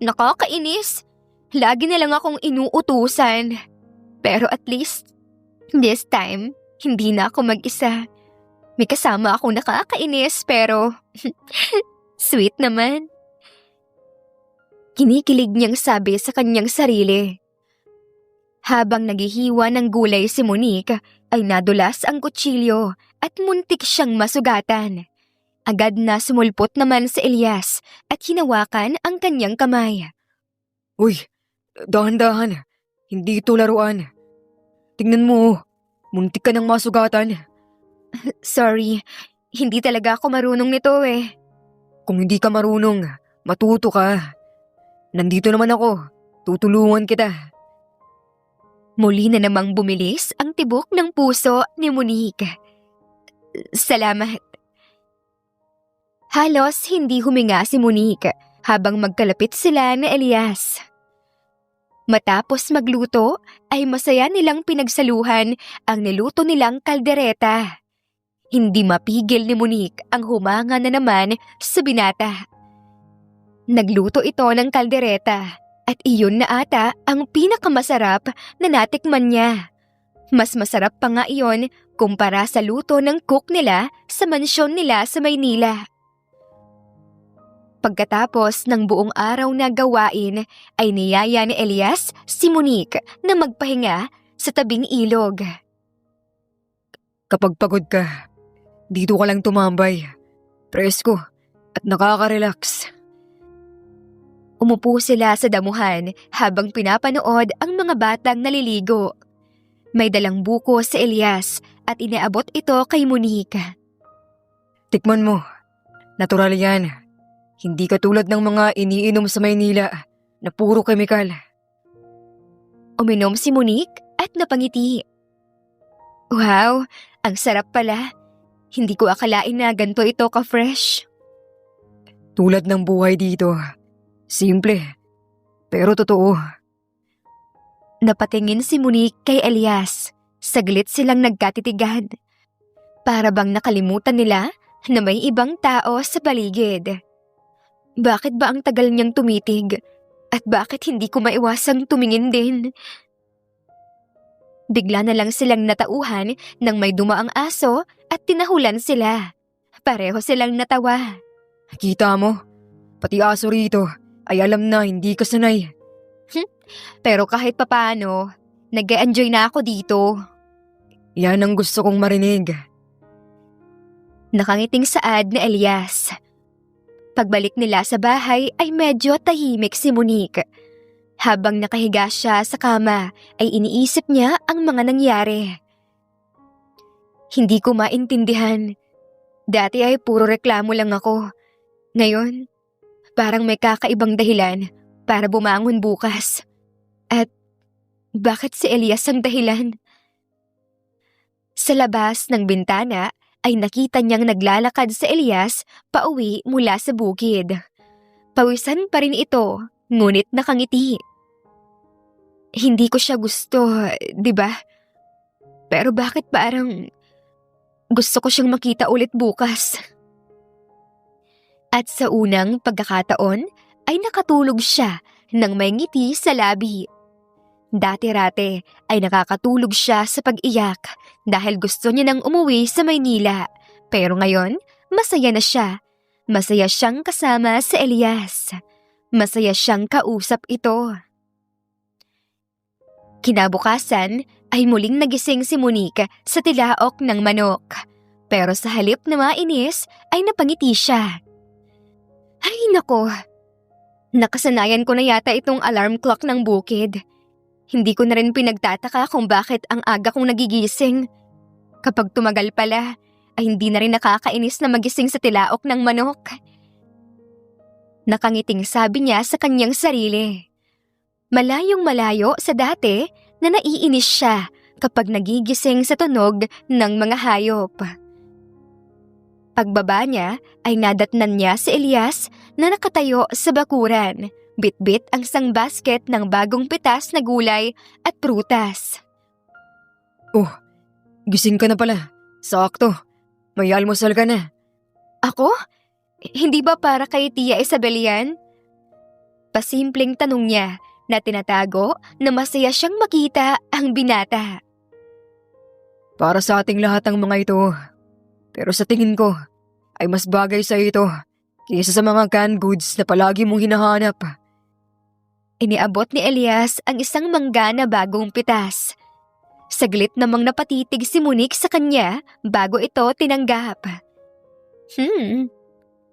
Nakakainis! Lagi na lang akong inuutusan. Pero at least, this time, hindi na ako mag-isa. May kasama akong nakakainis pero sweet naman. Kinikilig niyang sabi sa kanyang sarili. Habang naghihiwa ng gulay si Monique ay nadulas ang kutsilyo at muntik siyang masugatan. Agad na sumulpot naman si Elias at hinawakan ang kanyang kamay. Uy, dahan-dahan. Hindi ito laruan. Tingnan mo, muntik ka ng masugatan. Sorry, hindi talaga ako marunong nito eh. Kung hindi ka marunong, matuto ka. Nandito naman ako. Tutulungan kita. Muli na namang bumilis ang tibok ng puso ni Monique. Salamat. Halos hindi huminga si Monique habang magkalapit sila ni Elias. Matapos magluto ay masaya nilang pinagsaluhan ang niluto nilang kaldereta. Hindi mapigil ni Monique ang humanga na naman sa binata. Nagluto ito ng kaldereta at iyon na ata ang pinakamasarap na natikman niya. Mas masarap pa nga iyon kumpara sa luto ng cook nila sa mansyon nila sa Maynila. Pagkatapos ng buong araw na gawain ay niyaya ni Elias si Monique na magpahinga sa tabing ilog. Kapag pagod ka, dito ka lang tumambay. Presko at nakaka-relax. Umupo sila sa damuhan habang pinapanood ang mga batang naliligo. May dalang buko si Elias at inaabot ito kay Monique. Tikman mo. Natural yan. Hindi katulad ng mga iniinom sa Maynila na puro kemikal. Uminom si Monique at napangiti. Wow, ang sarap pala. Hindi ko akalain na ganito ito ka-fresh. Tulad ng buhay dito. Simple, pero totoo. Napatingin si Monique kay Elias. Saglit silang nagkatitigan. Para bang nakalimutan nila na may ibang tao sa paligid. Bakit ba ang tagal niyang tumitig? At bakit hindi ko maiwasang tumingin din? Bigla na lang silang natauhan nang may dumaang aso at tinahulan sila. Pareho silang natawa. Kita mo, pati aso rito ay alam na hindi ka sanay. Pero kahit papaano, nag-e-enjoy na ako dito. Yan ang gusto kong marinig. Nakangiting saad ni Elias. Pagbalik nila sa bahay ay medyo tahimik si Monique. Habang nakahiga siya sa kama ay iniisip niya ang mga nangyari. Hindi ko maintindihan. Dati ay puro reklamo lang ako. Ngayon, parang may kakaibang dahilan para bumangon bukas. At bakit si Elias ang dahilan? Sa labas ng bintana ay nakita niyang naglalakad si Elias pauwi mula sa bukid. Pawisan pa rin ito, ngunit nakangiti. Hindi ko siya gusto, di ba? Pero bakit parang gusto ko siyang makita ulit bukas? At sa unang pagkakataon ay nakatulog siya nang may ngiti sa labi. Dati-rate ay nakakatulog siya sa pag-iyak dahil gusto niya nang umuwi sa Maynila. Pero ngayon, masaya na siya. Masaya siyang kasama sa Elias. Masaya siyang kausap ito. Kinabukasan ay muling nagising si Monique sa tilaok ng manok. Pero sa halip na mainis ay napangiti siya. Ay nako, nakasanayan ko na yata itong alarm clock ng bukid. Hindi ko na rin pinagtataka kung bakit ang aga kong nagigising. Kapag tumagal pala, ay hindi na rin nakakainis na magising sa tilaok ng manok. Nakangiting sabi niya sa kanyang sarili. Malayong malayo sa dati na naiinis siya kapag nagigising sa tunog ng mga hayop. Pagbaba niya ay nadatnan niya si Elias na nakatayo sa bakuran. Bit-bit ang isang basket ng bagong pitas na gulay at prutas. Oh, gising ka na pala. Sakto. May almusal ka na. Ako? Hindi ba para kay Tia Isabel yan? Pasimpleng tanong niya na tinatago na masaya siyang makita ang binata. Para sa ating lahat ang mga ito. Pero sa tingin ko, ay mas bagay sa ito kaysa sa mga canned goods na palagi mong hinahanap. Iniabot ni Elias ang isang mangga na bagong pitas. Saglit namang napatitig si Monique sa kanya bago ito tinanggap.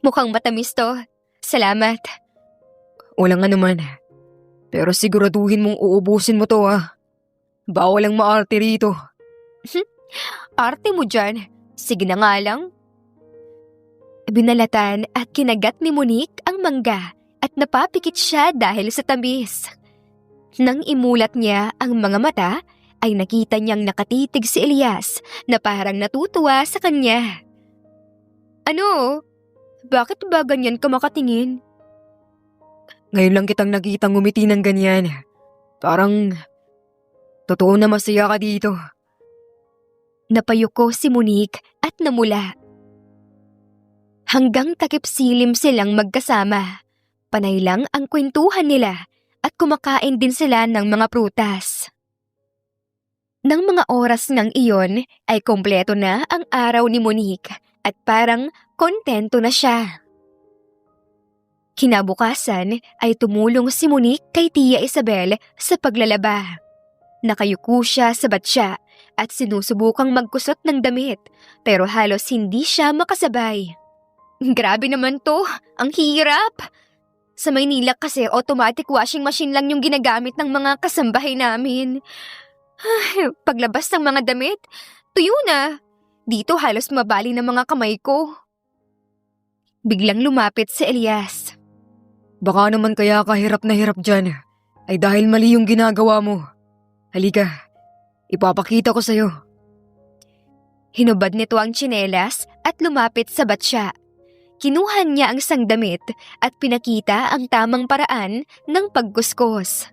Mukhang matamis to. Salamat. Walang anuman. Pero siguraduhin mong uubusin mo to Bawal ang maarte rito. Arte mo dyan. Sige na nga lang. Binalatan at kinagat ni Monique ang mangga at napapikit siya dahil sa tamis. Nang imulat niya ang mga mata, ay nakita niyang nakatitig si Elias na parang natutuwa sa kanya. Ano? Bakit ba ganyan ka makatingin? Ngayon lang kitang nakitang ngumiti ng ganyan. Parang totoo na masaya ka dito. Napayuko si Monique at namula. Hanggang takip silim silang magkasama. Panay lang ang kwentuhan nila at kumakain din sila ng mga prutas. Nang mga oras ng iyon ay kompleto na ang araw ni Monique at parang kontento na siya. Kinabukasan ay tumulong si Monique kay Tia Isabel sa paglalaba. Nakayuko siya sa batya at sinusubukang magkusot ng damit pero halos hindi siya makasabay. Grabe naman to, ang hirap! Sa Maynila kasi automatic washing machine lang yung ginagamit ng mga kasambahay namin. Paglabas ng mga damit, tuyo na. Dito halos mabali ng mga kamay ko. Biglang lumapit si Elias. Baka naman kaya ka hirap na hirap dyan ay dahil mali yung ginagawa mo. Halika, ipapakita ko sa'yo. Hinubad nito ang tsinelas at lumapit sa batya. Kinuha niya ang isang damit at pinakita ang tamang paraan ng pagkuskus.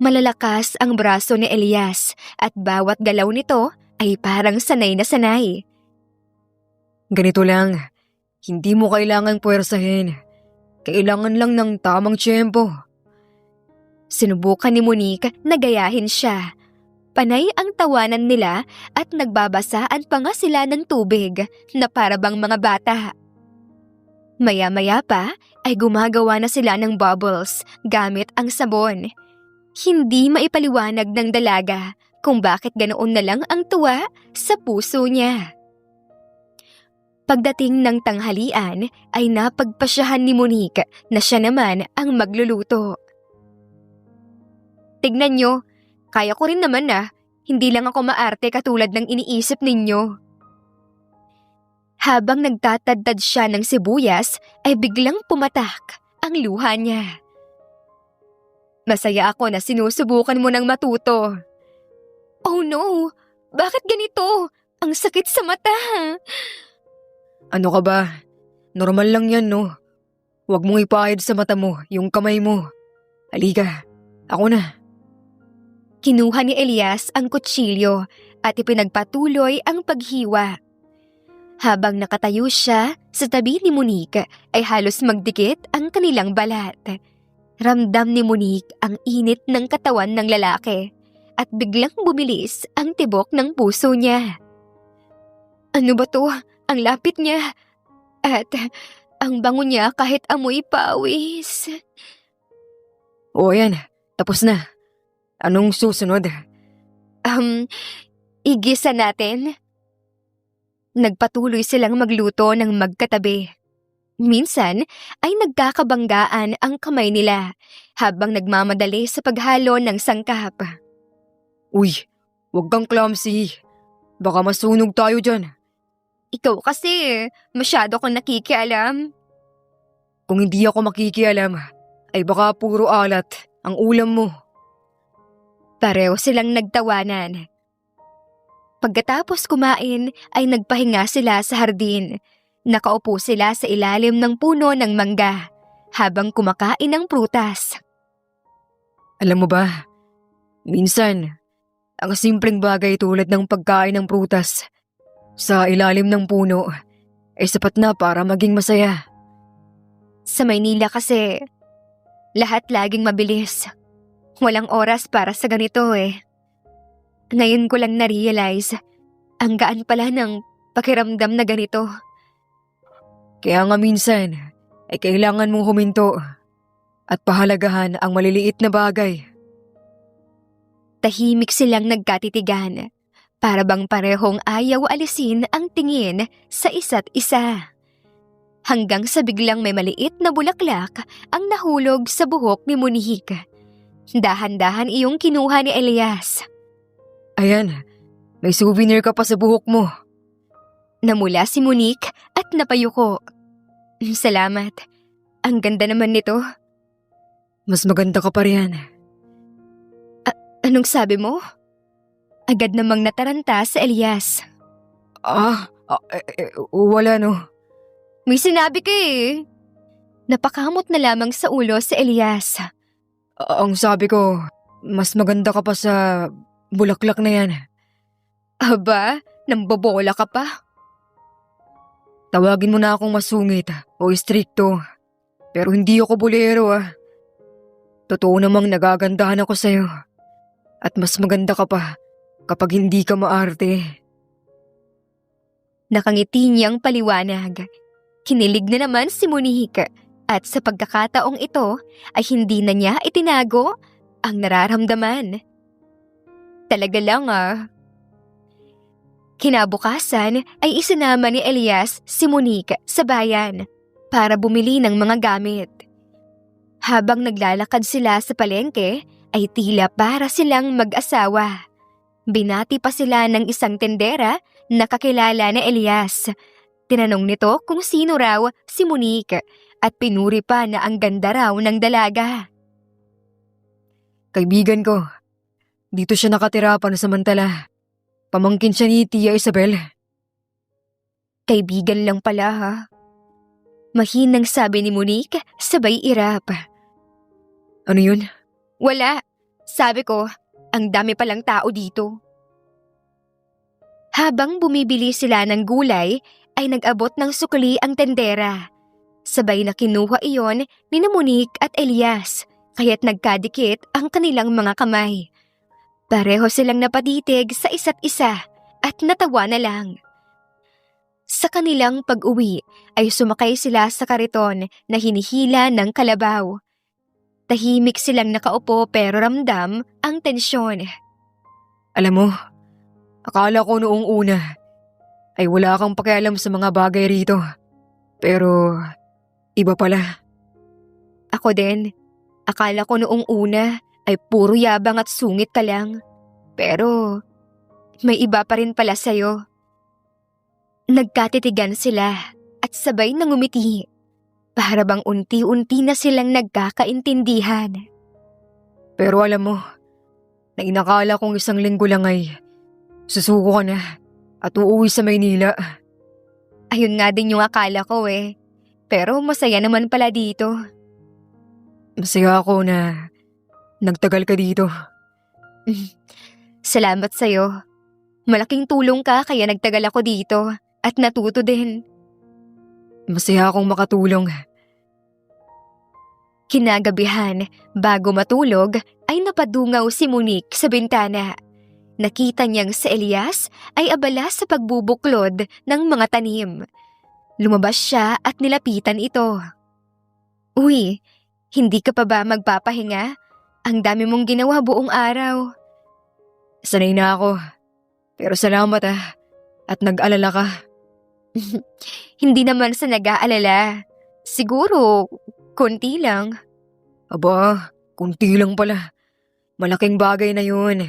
Malalakas ang braso ni Elias at bawat galaw nito ay parang sanay na sanay. Ganito lang, hindi mo kailangang puwersahin. Kailangan lang ng tamang tiyempo. Sinubukan ni Monique na gayahin siya. Panay ang tawanan nila at nagbabasaan pa nga sila ng tubig na parabang mga bata. Maya-maya pa ay gumagawa na sila ng bubbles gamit ang sabon. Hindi maipaliwanag ng dalaga kung bakit ganoon na lang ang tuwa sa puso niya. Pagdating ng tanghalian ay napagpasyahan ni Monique na siya naman ang magluluto. Tignan nyo, kaya ko rin naman hindi lang ako maarte katulad ng iniisip ninyo. Habang nagtatadtad siya ng sibuyas ay biglang pumatak ang luha niya. Masaya ako na sinusubukan mo ng matuto. Oh no! Bakit ganito? Ang sakit sa mata! Ano ka ba? Normal lang yan, no? huwag mong ipahid sa mata mo yung kamay mo. Halika, ako na. Kinuha ni Elias ang kutsilyo at ipinagpatuloy ang paghiwa. Habang nakatayo siya sa tabi ni Monique ay halos magdikit ang kanilang balat. Ramdam ni Monique ang init ng katawan ng lalaki at biglang bumilis ang tibok ng puso niya. Ano ba to? Ang lapit niya. At ang bango niya kahit amoy pawis. O yan, tapos na. Anong susunod? Igisa natin. Nagpatuloy silang magluto ng magkatabi. Minsan ay nagkakabanggaan ang kamay nila habang nagmamadali sa paghalo ng sangkap. Uy, huwag kang clumsy. Baka masunog tayo dyan. Ikaw kasi, masyado kang nakikialam. Kung hindi ako makikialam, ay baka puro alat ang ulam mo. Pareho silang nagtawanan. Pagkatapos kumain ay nagpahinga sila sa hardin. Nakaupo sila sa ilalim ng puno ng mangga habang kumakain ng prutas. Alam mo ba, minsan, ang simpleng bagay tulad ng pagkain ng prutas sa ilalim ng puno ay sapat na para maging masaya. Sa Maynila kasi, lahat laging mabilis. Walang oras para sa ganito eh. Ngayon ko lang na-realize, ang gaan pala ng pakiramdam na ganito. Kaya nga minsan ay kailangan mong huminto at pahalagahan ang maliliit na bagay. Tahimik silang nagkatitigan, para bang parehong ayaw alisin ang tingin sa isa't isa. Hanggang sa biglang may maliit na bulaklak ang nahulog sa buhok ni Monique. Dahan-dahan iyong kinuha ni Elias. Ayan, may souvenir ka pa sa buhok mo. Namula si Monique at napayuko. Salamat. Ang ganda naman nito. Mas maganda ka pa riyan. Anong sabi mo? Agad namang nataranta sa Elias. Wala no. May sinabi ka eh. Napakamot na lamang sa ulo si Elias. Ang sabi ko, mas maganda ka pa sa bulaklak na yan. Aba, nambobola ka pa. Tawagin mo na akong masungit o istrikto. Pero hindi ako bolero Totoo namang nagagandahan ako sa'yo. At mas maganda ka pa kapag hindi ka maarte. Nakangiti niyang paliwanag. Kinilig na naman si Monique at sa pagkakataong ito ay hindi na niya itinago ang nararamdaman. Talaga lang Kinabukasan ay isinama ni Elias si Monique sa bayan para bumili ng mga gamit. Habang naglalakad sila sa palengke ay tila para silang mag-asawa. Binati pa sila ng isang tendera na kakilala ni Elias. Tinanong nito kung sino raw si Monique at pinuri pa na ang ganda raw ng dalaga. Kaibigan ko, dito siya nakatira pansamantala. Pamangkin siya ni Tia Isabel. Kaibigan lang pala ha. Mahinang sabi ni Monique sabay irap. Ano yun? Wala. Sabi ko, ang dami palang tao dito. Habang bumibili sila ng gulay, ay nag-abot ng sukli ang tendera. Sabay na kinuha iyon ni Monique at Elias, kaya't nagkadikit ang kanilang mga kamay. Pareho silang napatitig sa isa't isa at natawa na lang. Sa kanilang pag-uwi ay sumakay sila sa kariton na hinihila ng kalabaw. Tahimik silang nakaupo pero ramdam ang tensyon. Alam mo, akala ko noong una ay wala kang pakialam sa mga bagay rito. Pero iba pala. Ako din, akala ko noong una ay puro yabang at sungit ka lang. Pero may iba pa rin pala sa'yo. Nagkatitigan sila at sabay nang ngumiti. Para bang unti-unti na silang nagkakaintindihan. Pero alam mo, na inakala kong isang linggo lang ay susuko ka na at uuwi sa Maynila. Ayun nga din yung akala ko eh. Pero masaya naman pala dito. Masaya ako na nagtagal ka dito. Salamat sa'yo. Malaking tulong ka kaya nagtagal ako dito at natuto din. Masaya akong makatulong. Kinagabihan, bago matulog, ay napadungaw si Monique sa bintana. Nakita niyang si Elias ay abala sa pagbubuklod ng mga tanim. Lumabas siya at nilapitan ito. Uy, hindi ka pa ba magpapahinga? Ang dami mong ginawa buong araw. Sanay na ako. Pero salamat at nag-alala ka. Hindi naman sa nag-aalala. Siguro, konti lang. Aba, kunti lang pala. Malaking bagay na yun.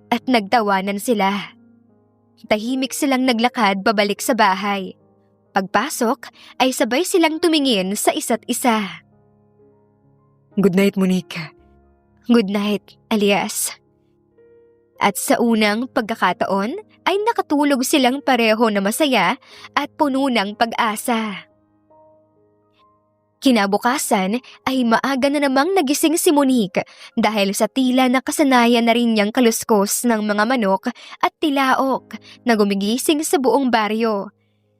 At nagtawanan sila. Tahimik silang naglakad pabalik sa bahay. Pagpasok ay sabay silang tumingin sa isa't isa. Good night, Monique. Good night, Elias. At sa unang pagkakataon ay nakatulog silang pareho na masaya at puno ng pag-asa. Kinabukasan ay maaga na namang nagising si Monique dahil sa tila nakasanayan na rin niyang kaluskos ng mga manok at tilaok na gumigising sa buong baryo.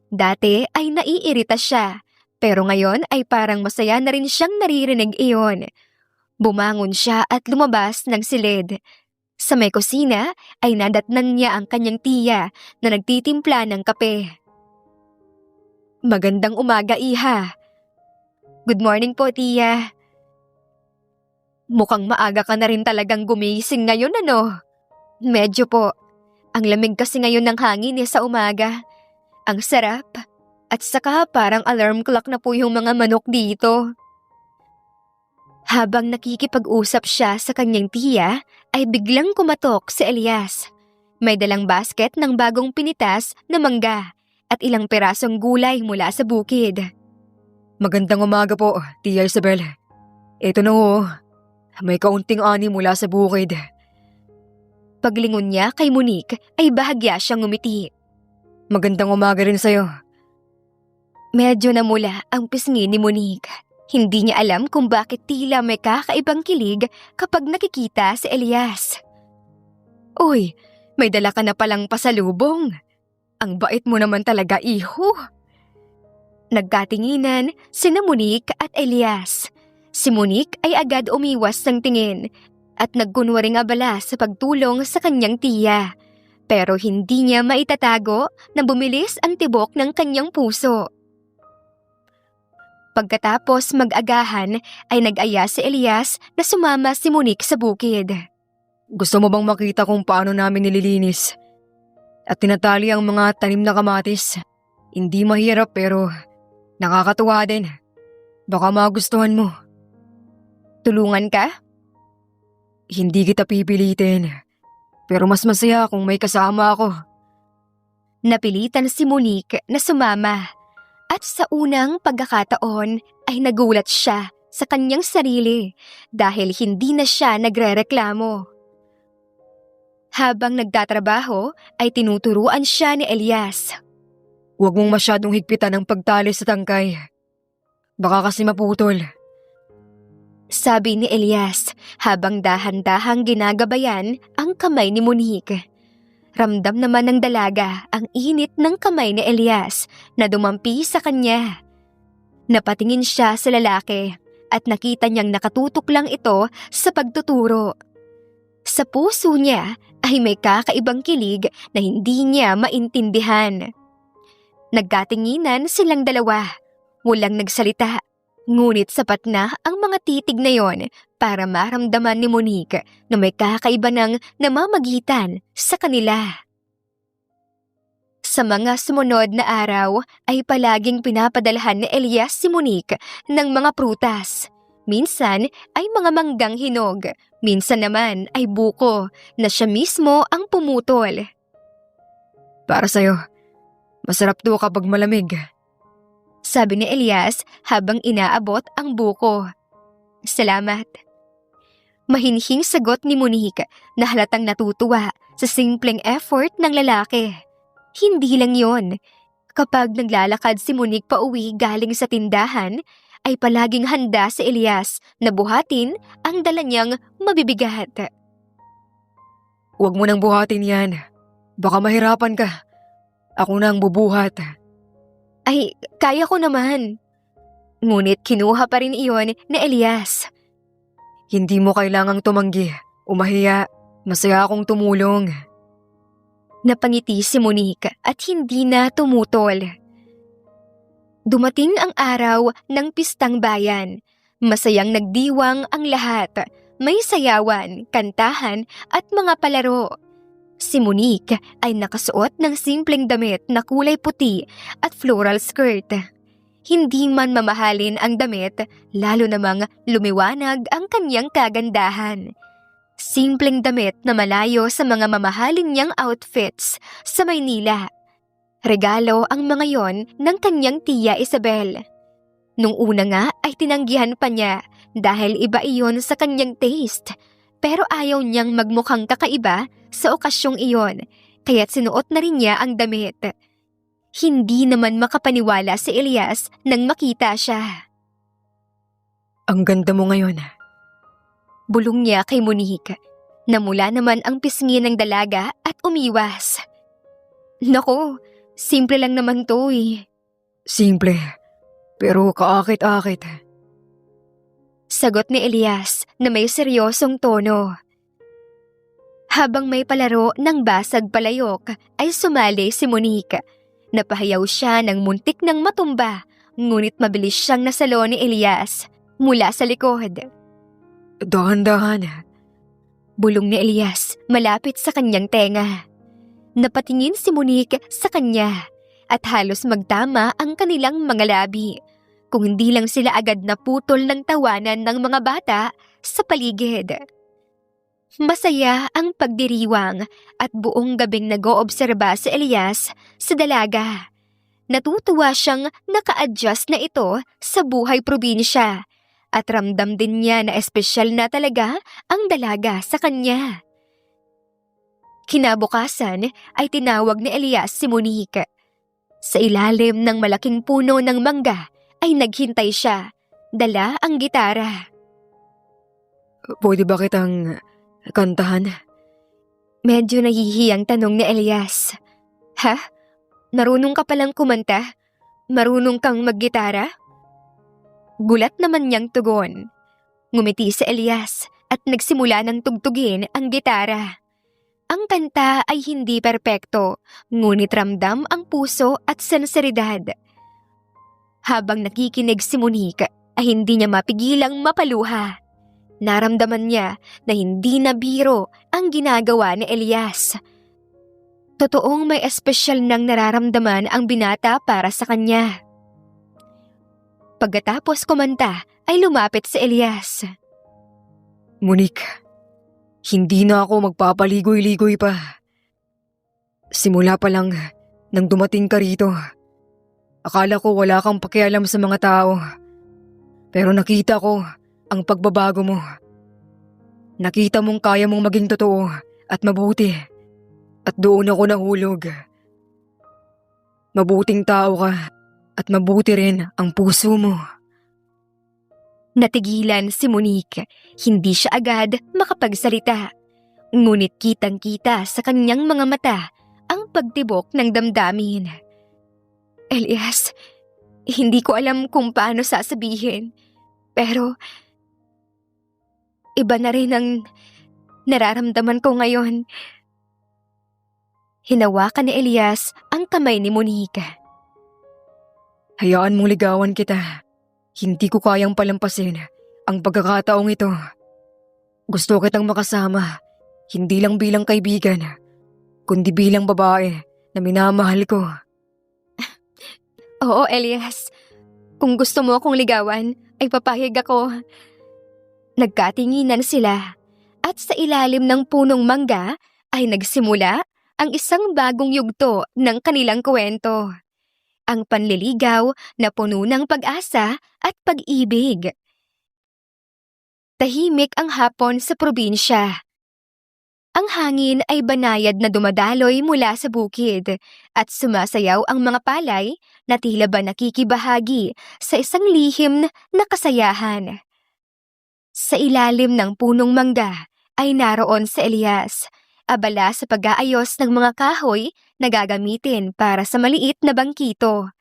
Dati ay naiirita siya, pero ngayon ay parang masaya na rin siyang naririnig iyon. Bumangon siya at lumabas ng silid. Sa may kusina ay nadatnan niya ang kanyang tiya na nagtitimpla ng kape. Magandang umaga, Iha. Good morning po, tiya. Mukhang maaga ka na rin talagang gumising ngayon, ano? Medyo po. Ang lamig kasi ngayon ng hangin sa umaga. Ang sarap. At saka parang alarm clock na po yung mga manok dito. Habang nakikipag-usap siya sa kanyang tiya, ay biglang kumatok si Elias. May dalang basket ng bagong pinitas na mangga at ilang pirasong gulay mula sa bukid. Magandang umaga po, Tia Isabel. Ito na ho. May kaunting ani mula sa bukid. Paglingon niya kay Monique ay bahagya siyang ngumiti. Magandang umaga rin sa'yo. Medyo namula ang pisngi ni Monique. Hindi niya alam kung bakit tila may kakaibang kilig kapag nakikita si Elias. Uy, may dala ka na palang pasalubong. Ang bait mo naman talaga, iho. Nagkatinginan sina Monique at Elias. Si Monique ay agad umiwas ng tingin at nagkunwaring abala sa pagtulong sa kanyang tiya. Pero hindi niya maitatago na bumilis ang tibok ng kanyang puso. Pagkatapos mag-agahan ay nag-aya si Elias na sumama si Monique sa bukid. Gusto mo bang makita kung paano namin nililinis? At tinatali ang mga tanim na kamatis. Hindi mahirap pero nakakatuwa din. Baka magustuhan mo. Tulungan ka? Hindi kita pipilitin. Pero mas masaya kung may kasama ako. Napilitan si Monique na sumama. At sa unang pagkakataon ay nagulat siya sa kanyang sarili dahil hindi na siya nagrereklamo. Habang nagtatrabaho ay tinuturuan siya ni Elias. Huwag mong masyadong higpitan ang pagtali sa tangkay. Baka kasi maputol. Sabi ni Elias habang dahan-dahang ginagabayan ang kamay ni Monique. Ramdam naman ng dalaga ang init ng kamay ni Elias na dumampi sa kanya. Napatingin siya sa lalaki at nakita niyang nakatutok lang ito sa pagtuturo. Sa puso niya ay may kakaibang kilig na hindi niya maintindihan. Nagkatinginan silang dalawa, walang nagsalita. Ngunit sapat na ang mga titig na yon para maramdaman ni Monique na may kakaiba ng namamagitan sa kanila. Sa mga sumunod na araw ay palaging pinapadalhan ni Elias si Monique ng mga prutas. Minsan ay mga manggang hinog, minsan naman ay buko na siya mismo ang pumutol. Para sa'yo, masarap to kapag malamig. Sabi ni Elias habang inaabot ang buko. Salamat. Mahinhing sagot ni Monique na halatang natutuwa sa simpleng effort ng lalaki. Hindi lang yon. Kapag naglalakad si Monique pauwi galing sa tindahan, ay palaging handa si Elias na buhatin ang dala niyang mabibigat. Huwag mo nang buhatin yan. Baka mahirapan ka. Ako na ang bubuhat. Ay, kaya ko naman. Ngunit kinuha pa rin iyon ni Elias. Hindi mo kailangang tumanggi. Umahiya. Masaya akong tumulong. Napangiti si Monique at hindi na tumutol. Dumating ang araw ng pistang bayan. Masayang nagdiwang ang lahat. May sayawan, kantahan at mga palaro. Si Monique ay nakasuot ng simpleng damit na kulay puti at floral skirt. Hindi man mamahalin ang damit, lalo namang lumiwanag ang kanyang kagandahan. Simpleng damit na malayo sa mga mamahalin niyang outfits sa Maynila. Regalo ang mga yon ng kanyang tiya Isabel. Nung una nga ay tinanggihan pa niya dahil iba iyon sa kanyang taste. Pero ayaw niyang magmukhang kakaiba sa okasyong iyon, kaya't sinuot na rin niya ang damit. Hindi naman makapaniwala si Elias nang makita siya. Ang ganda mo ngayon. Bulong niya kay Monique. Namula naman ang pisngi ng dalaga at umiwas. Naku, simple lang naman to eh. Simple, pero kaakit-akit. Sagot ni Elias na may seryosong tono. Habang may palaro ng basag palayok ay sumali si Monique. Napahayaw siya ng muntik ng matumba, ngunit mabilis siyang nasalo ni Elias mula sa likod. Dahan-dahan. Bulong ni Elias malapit sa kanyang tenga. Napatingin si Monique sa kanya at halos magtama ang kanilang mga labi. Kung hindi lang sila agad naputol ng tawanan ng mga bata sa paligid. Masaya ang pagdiriwang at buong gabing nag-oobserba si Elias sa dalaga. Natutuwa siyang naka-adjust na ito sa buhay probinsya at ramdam din niya na espesyal na talaga ang dalaga sa kanya. Kinabukasan ay tinawag ni Elias si Monique. Sa ilalim ng malaking puno ng mangga ay naghintay siya, dala ang gitara. Pwede ba kitang kantahan? Medyo nahihiyang tanong ni Elias. Ha? Marunong ka palang kumanta? Marunong kang maggitara? Gulat naman niyang tugon. Ngumiti si Elias at nagsimula ng tugtugin ang gitara. Ang kanta ay hindi perpekto, ngunit ramdam ang puso at senseridad. Habang nakikinig si Monique ay hindi niya mapigilang mapaluha. Naramdaman niya na hindi na biro ang ginagawa ni Elias. Totoong may espesyal nang nararamdaman ang binata para sa kanya. Pagkatapos kumanta ay lumapit si Elias. Monique, hindi na ako magpapaligoy-ligoy pa. Simula pa lang nang dumating ka rito, akala ko wala kang pakialam sa mga tao. Pero nakita ko ang pagbabago mo. Nakita mong kaya mong maging totoo at mabuti. At doon ako nahulog. Mabuting tao ka at mabuti rin ang puso mo. Natigilan si Monique, hindi siya agad makapagsalita. Ngunit kitang-kita sa kanyang mga mata ang pagtibok ng damdamin. Elias, hindi ko alam kung paano sasabihin. Pero iba na rin ang nararamdaman ko ngayon. Hinawakan ni Elias ang kamay ni Monique. Hayaan mong ligawan kita. Hindi ko kayang palampasin ang pagkakataong ito. Gusto kitang makasama, hindi lang bilang kaibigan, kundi bilang babae na minamahal ko. Oo, Elias. Kung gusto mo akong ligawan, ay papayag ako. Nagkatinginan sila at sa ilalim ng punong mangga ay nagsimula ang isang bagong yugto ng kanilang kwento. Ang panliligaw na puno ng pag-asa at pag-ibig. Tahimik ang hapon sa probinsya. Ang hangin ay banayad na dumadaloy mula sa bukid at sumasayaw ang mga palay na tila ba nakikibahagi sa isang lihim na kasayahan. Sa ilalim ng punong mangga ay naroon si Elias, abala sa pag-aayos ng mga kahoy na gagamitin para sa maliit na bangkito.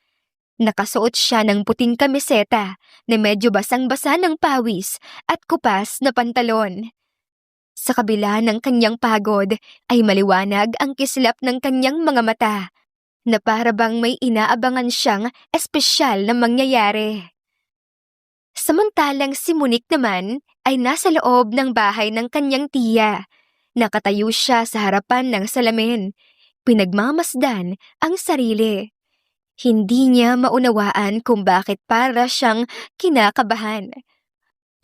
Nakasuot siya ng puting kamiseta na medyo basang-basa ng pawis at kupas na pantalon. Sa kabila ng kanyang pagod ay maliwanag ang kislap ng kanyang mga mata na para bang may inaabangan siyang espesyal na mangyayari. Samantalang si Monique naman ay nasa loob ng bahay ng kanyang tiya. Nakatayo siya sa harapan ng salamin, pinagmamasdan ang sarili. Hindi niya maunawaan kung bakit para siyang kinakabahan.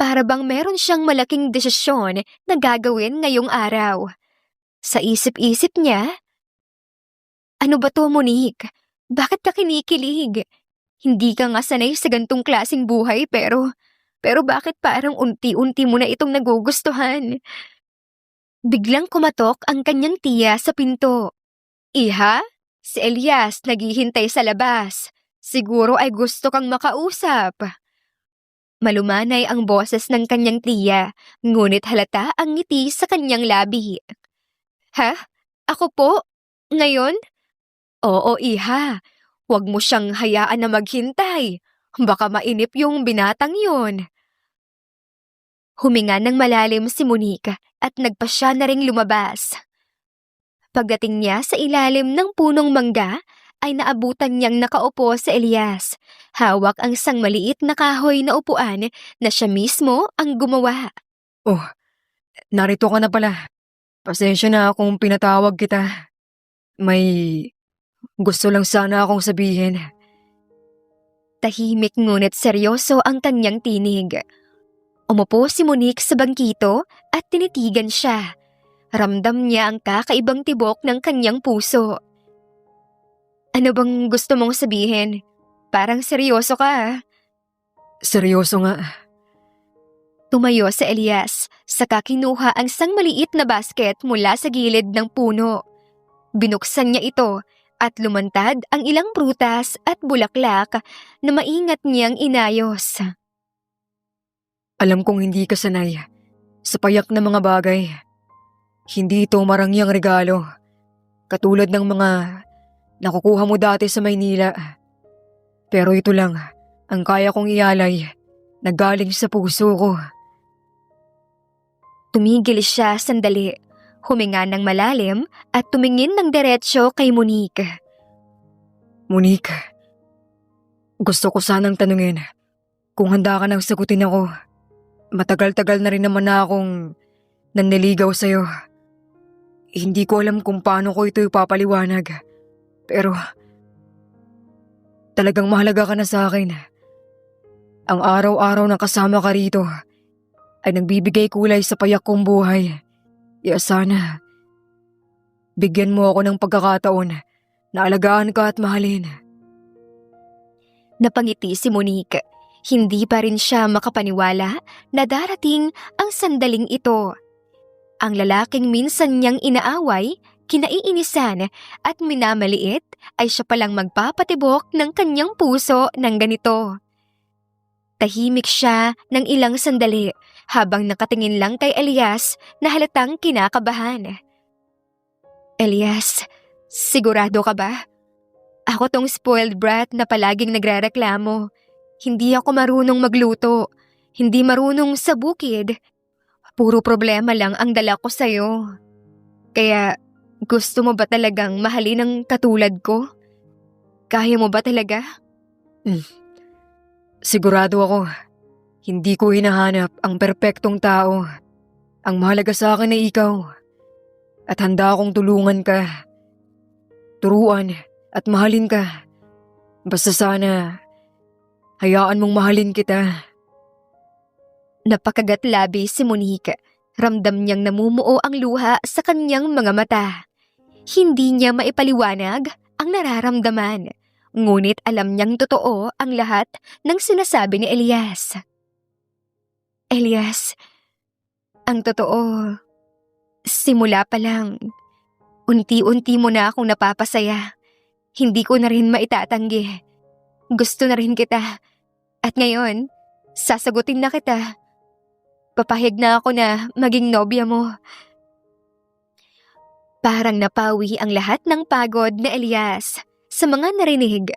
Para bang meron siyang malaking desisyon na gagawin ngayong araw. Sa isip-isip niya, ano ba to, Monique? Bakit ka kinikilig? Hindi ka nga sanay sa gantong klaseng buhay pero bakit parang unti-unti mo na itong nagugustuhan? Biglang kumatok ang kanyang tiya sa pinto. Iha? Si Elias naghihintay sa labas. Siguro ay gusto kang makausap. Malumanay ang boses ng kanyang tiya, ngunit halata ang ngiti sa kanyang labi. Ha? Ako po? Ngayon? Oo, iha. Huwag mo siyang hayaan na maghintay. Baka mainip yung binatang yun. Huminga ng malalim si Monique at nagpasya na ring lumabas. Pagdating niya sa ilalim ng punong mangga, ay naabutan niyang nakaupo sa Elias. Hawak ang isang maliit na kahoy na upuan na siya mismo ang gumawa. Oh, narito ka na pala. Pasensya na kung pinatawag kita. May gusto lang sana akong sabihin. Tahimik ngunit seryoso ang kanyang tinig. Umupo si Monique sa bangkito at tinitigan siya. Ramdam niya ang kakaibang tibok ng kanyang puso. Ano bang gusto mong sabihin? Parang seryoso ka ah. Seryoso nga. Tumayo si Elias, saka kinuha ang isang maliit na basket mula sa gilid ng puno. Binuksan niya ito at lumantad ang ilang prutas at bulaklak na maingat niyang inayos. Alam kong hindi ka sanay sa payak na mga bagay. Hindi ito marangyang regalo. Katulad ng mga nakukuha mo dati sa Maynila. Pero ito lang ang kaya kong ialay na galing sa puso ko. Tumigil siya sandali, huminga ng malalim at tumingin ng diretsyo kay Monique. Monique, gusto ko sanang tanungin kung handa ka nang sagutin ako. Matagal-tagal na rin naman na akong nanliligaw sa'yo. Hindi ko alam kung paano ko ito ipapaliwanag. Pero talagang mahalaga ka na sa akin. Ang araw-araw na kasama ka rito ay nagbibigay kulay sa payak kong buhay. Kaya sana bigyan mo ako ng pagkakataon na alagaan ka at mahalin. Napangiti si Monique. Hindi pa rin siya makapaniwala na darating ang sandaling ito. Ang lalaking minsan niyang inaaway, kinaiinisan at minamaliit ay siya palang magpapatibok ng kanyang puso ng ganito. Tahimik siya ng ilang sandali habang nakatingin lang kay Elias na halatang kinakabahan. Elias, sigurado ka ba? Ako tong spoiled brat na palaging nagrereklamo. Hindi ako marunong magluto, hindi marunong sa bukid. Puro problema lang ang dala ko sa'yo. Kaya gusto mo ba talagang mahalin ang katulad ko? Kaya mo ba talaga? Sigurado ako, hindi ko hinahanap ang perpektong tao. Ang mahalaga sa akin ay ikaw. At handa akong tulungan ka, turuan at mahalin ka. Basta sana, hayaan mong mahalin kita. Napakagat-labi si Monique. Ramdam niyang namumuo ang luha sa kanyang mga mata. Hindi niya maipaliwanag ang nararamdaman. Ngunit alam niyang totoo ang lahat ng sinasabi ni Elias. Elias, ang totoo, Simula pa lang, unti-unti mo na akong napapasaya. Hindi ko na rin maitatanggi. Gusto na rin kita. At ngayon, sasagutin na kita. Papahig na ako na maging nobya mo. Parang napawi ang lahat ng pagod na Elias sa mga narinig.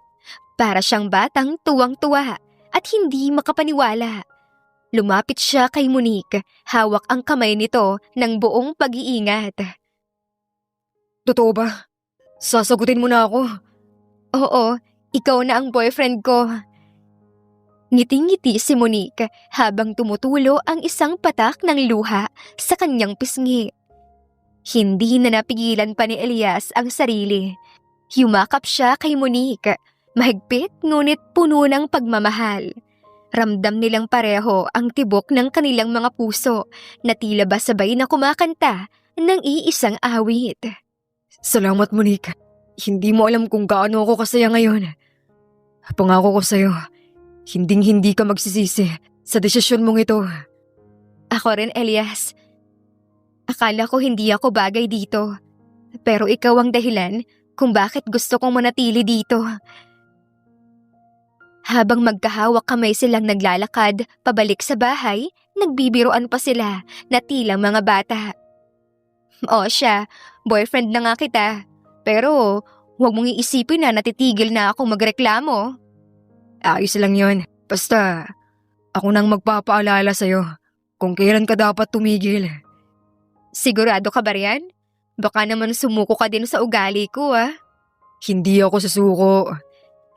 Para siyang batang tuwang-tuwa at hindi makapaniwala. Lumapit siya kay Monique, hawak ang kamay nito ng buong pag-iingat. Totoo ba? Sasagutin mo na ako. Oo, ikaw na ang boyfriend ko. Ngiti-ngiti si Monique habang tumutulo ang isang patak ng luha sa kanyang pisngi. Hindi na napigilan pa ni Elias ang sarili. Yumakap siya kay Monique, mahigpit ngunit puno ng pagmamahal. Ramdam nilang pareho ang tibok ng kanilang mga puso na tila ba sabay na kumakanta ng iisang awit. Salamat, Monique. Hindi mo alam kung gaano ako kasaya ngayon. Pangako ko sa'yo, hinding-hindi ka magsisisi sa desisyon mong ito. Ako rin, Elias. Akala ko hindi ako bagay dito. Pero ikaw ang dahilan kung bakit gusto kong manatili dito. Habang magkahawak kamay silang naglalakad pabalik sa bahay, nagbibiroan pa sila na tila mga bata. O siya, boyfriend na nga kita. Pero huwag mong iisipin na natitigil na akong magreklamo. Ayos lang yon. Basta, ako nang magpapaalala sa'yo kung kailan ka dapat tumigil. Sigurado ka ba riyan? Baka naman sumuko ka din sa ugali ko Hindi ako susuko.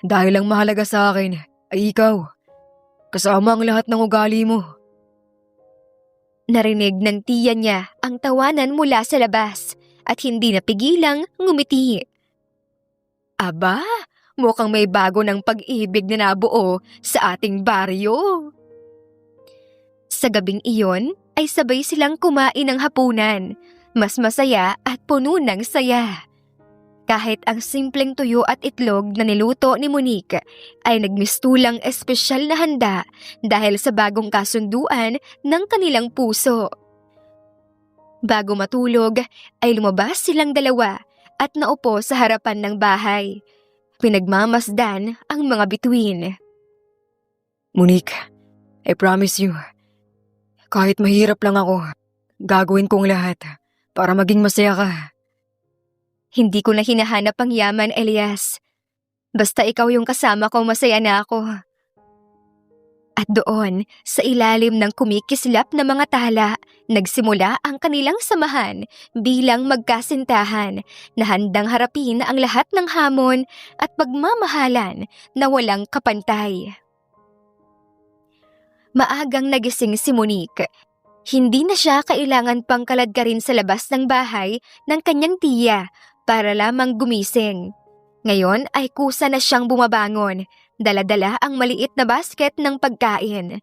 Dahil ang mahalaga sa akin ay ikaw. Kasama ang lahat ng ugali mo. Narinig ng tiya niya ang tawanan mula sa labas at hindi napigilang ngumiti. Aba, mukhang may bago ng pag-ibig na nabuo sa ating baryo. Sa gabing iyon ay sabay silang kumain ng hapunan, mas masaya at puno ng saya. Kahit ang simpleng tuyo at itlog na niluto ni Monique ay nagmistulang espesyal na handa dahil sa bagong kasunduan ng kanilang puso. Bago matulog ay lumabas silang dalawa at naupo sa harapan ng bahay. Pinagmamasdan ang mga bituin. Monique, I promise you, kahit mahirap lang ako, gagawin kong lahat para maging masaya ka. Hindi ko na hinahanap ang yaman, Elias. Basta ikaw yung kasama ko, masaya na ako. At doon, sa ilalim ng kumikislap na mga tala, nagsimula ang kanilang samahan bilang magkasintahan na handang harapin ang lahat ng hamon at pagmamahalan na walang kapantay. Maagang nagising si Monique. Hindi na siya kailangan pang kaladkarin sa labas ng bahay ng kanyang tiya para lamang gumising. Ngayon ay kusa na siyang bumabangon, dala-dala ang maliit na basket ng pagkain.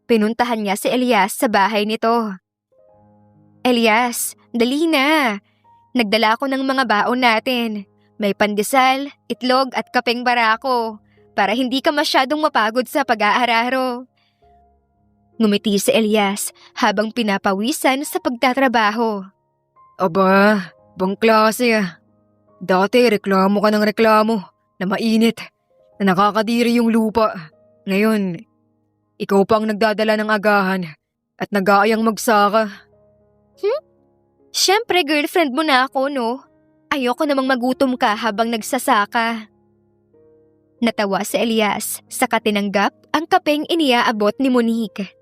Pinuntahan niya si Elias sa bahay nito. Elias, dali na. Nagdala ako ng mga baon natin. May pandesal, itlog at kapeng barako para hindi ka masyadong mapagod sa pag-aararo. Ngumiti si Elias habang pinapawisan sa pagtatrabaho. Aba, bang klase Dati reklamo ka ng reklamo na mainit, na nakakadiri yung lupa. Ngayon, ikaw pa ang nagdadala ng agahan at nag-aayang magsaka. Siyempre girlfriend mo na ako, no? Ayoko namang magutom ka habang nagsasaka. Natawa si Elias sa katinanggap ang kapeng iniaabot ni Monique.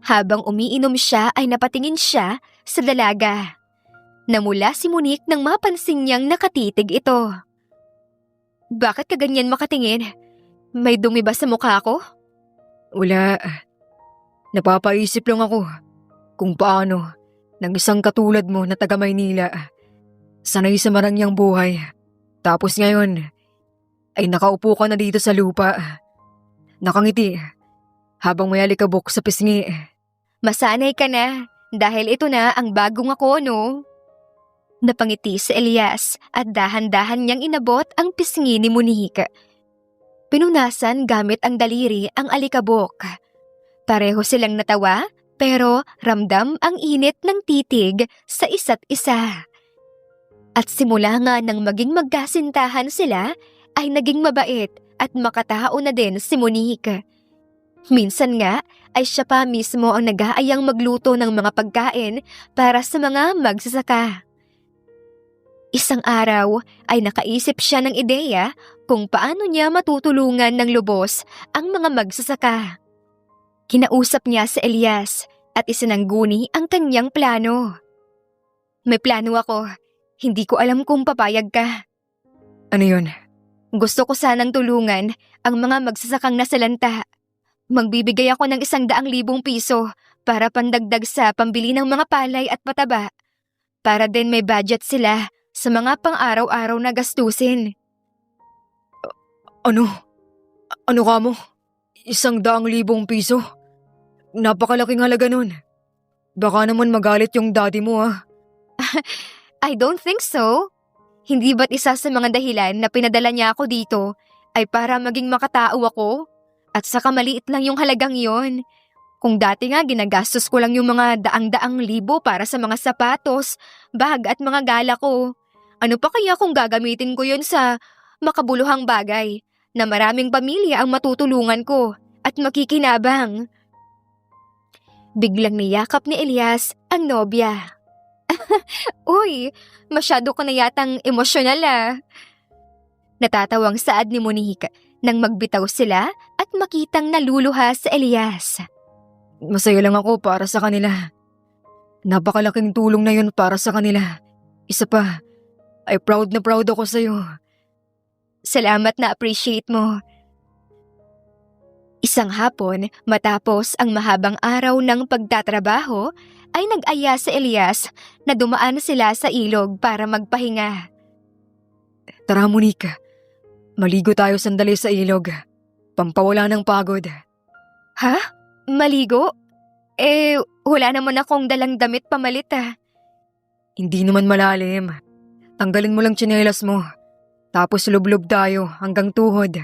Habang umiinom siya ay napatingin siya sa dalaga. Namula si Monique nang mapansin niyang nakatitig ito. Bakit ka ganyan makatingin? May dumi ba sa mukha ko? Wala. Napapaisip lang ako kung paano ng isang katulad mo na taga Maynila, sanay sa marangyang buhay. Tapos ngayon ay nakaupo ka na dito sa lupa. Nakangiti habang may alikabok sa pisngi. Masanay ka na dahil ito na ang bagong ako, no? Napangiti si Elias at dahan-dahan niyang inabot ang pisngi ni Monique. Pinunasan gamit ang daliri ang alikabok. Pareho silang natawa pero ramdam ang init ng titig sa isa't isa. At simula nga nang maging magkasintahan sila, ay naging mabait at makatao na din si Monique. Minsan nga ay siya pa mismo ang nag-aayang magluto ng mga pagkain para sa mga magsasaka. Isang araw ay nakaisip siya ng ideya kung paano niya matutulungan ng lubos ang mga magsasaka. Kinausap niya si Elias at isinangguni ang kanyang plano. May plano ako. Hindi ko alam kung papayag ka. Ano yun? Gusto ko sanang tulungan ang mga magsasakang nasalanta. Magbibigay ako ng 100,000 piso para pandagdag sa pambili ng mga palay at pataba. Para din may budget sila sa mga pang-araw-araw na gastusin. Ano? Ano ka mo? 100,000 piso? Napakalaking halaga nun. Baka naman magalit yung daddy mo I don't think so. Hindi ba't isa sa mga dahilan na pinadala niya ako dito ay para maging makatao ako? At saka maliit lang yung halagang yon. Kung dati nga ginagastos ko lang yung mga daang-daang libo para sa mga sapatos, bag at mga gala ko. Ano pa kaya kung gagamitin ko yon sa makabuluhang bagay na maraming pamilya ang matutulungan ko at makikinabang? Biglang niyakap ni Elias ang nobya. Uy, masyado ka na yatang emosyonal . Natatawang saad ni Monique nang magbitaw sila at makitang naluluha sa Elias. Masaya lang ako para sa kanila. Napakalaking tulong na yun para sa kanila. Isa pa, ay proud na proud ako sa'yo. Salamat na appreciate mo. Isang hapon, matapos ang mahabang araw ng pagtatrabaho, ay nag-aya si Elias na dumaan sila sa ilog para magpahinga. Tara Monique, maligo tayo sandali sa ilog. Pampawala ng pagod. Ha? Maligo? Wala naman akong dalang damit pamalit . Hindi naman malalim. Tanggalin mo lang tsinelas mo. Tapos lublob tayo hanggang tuhod.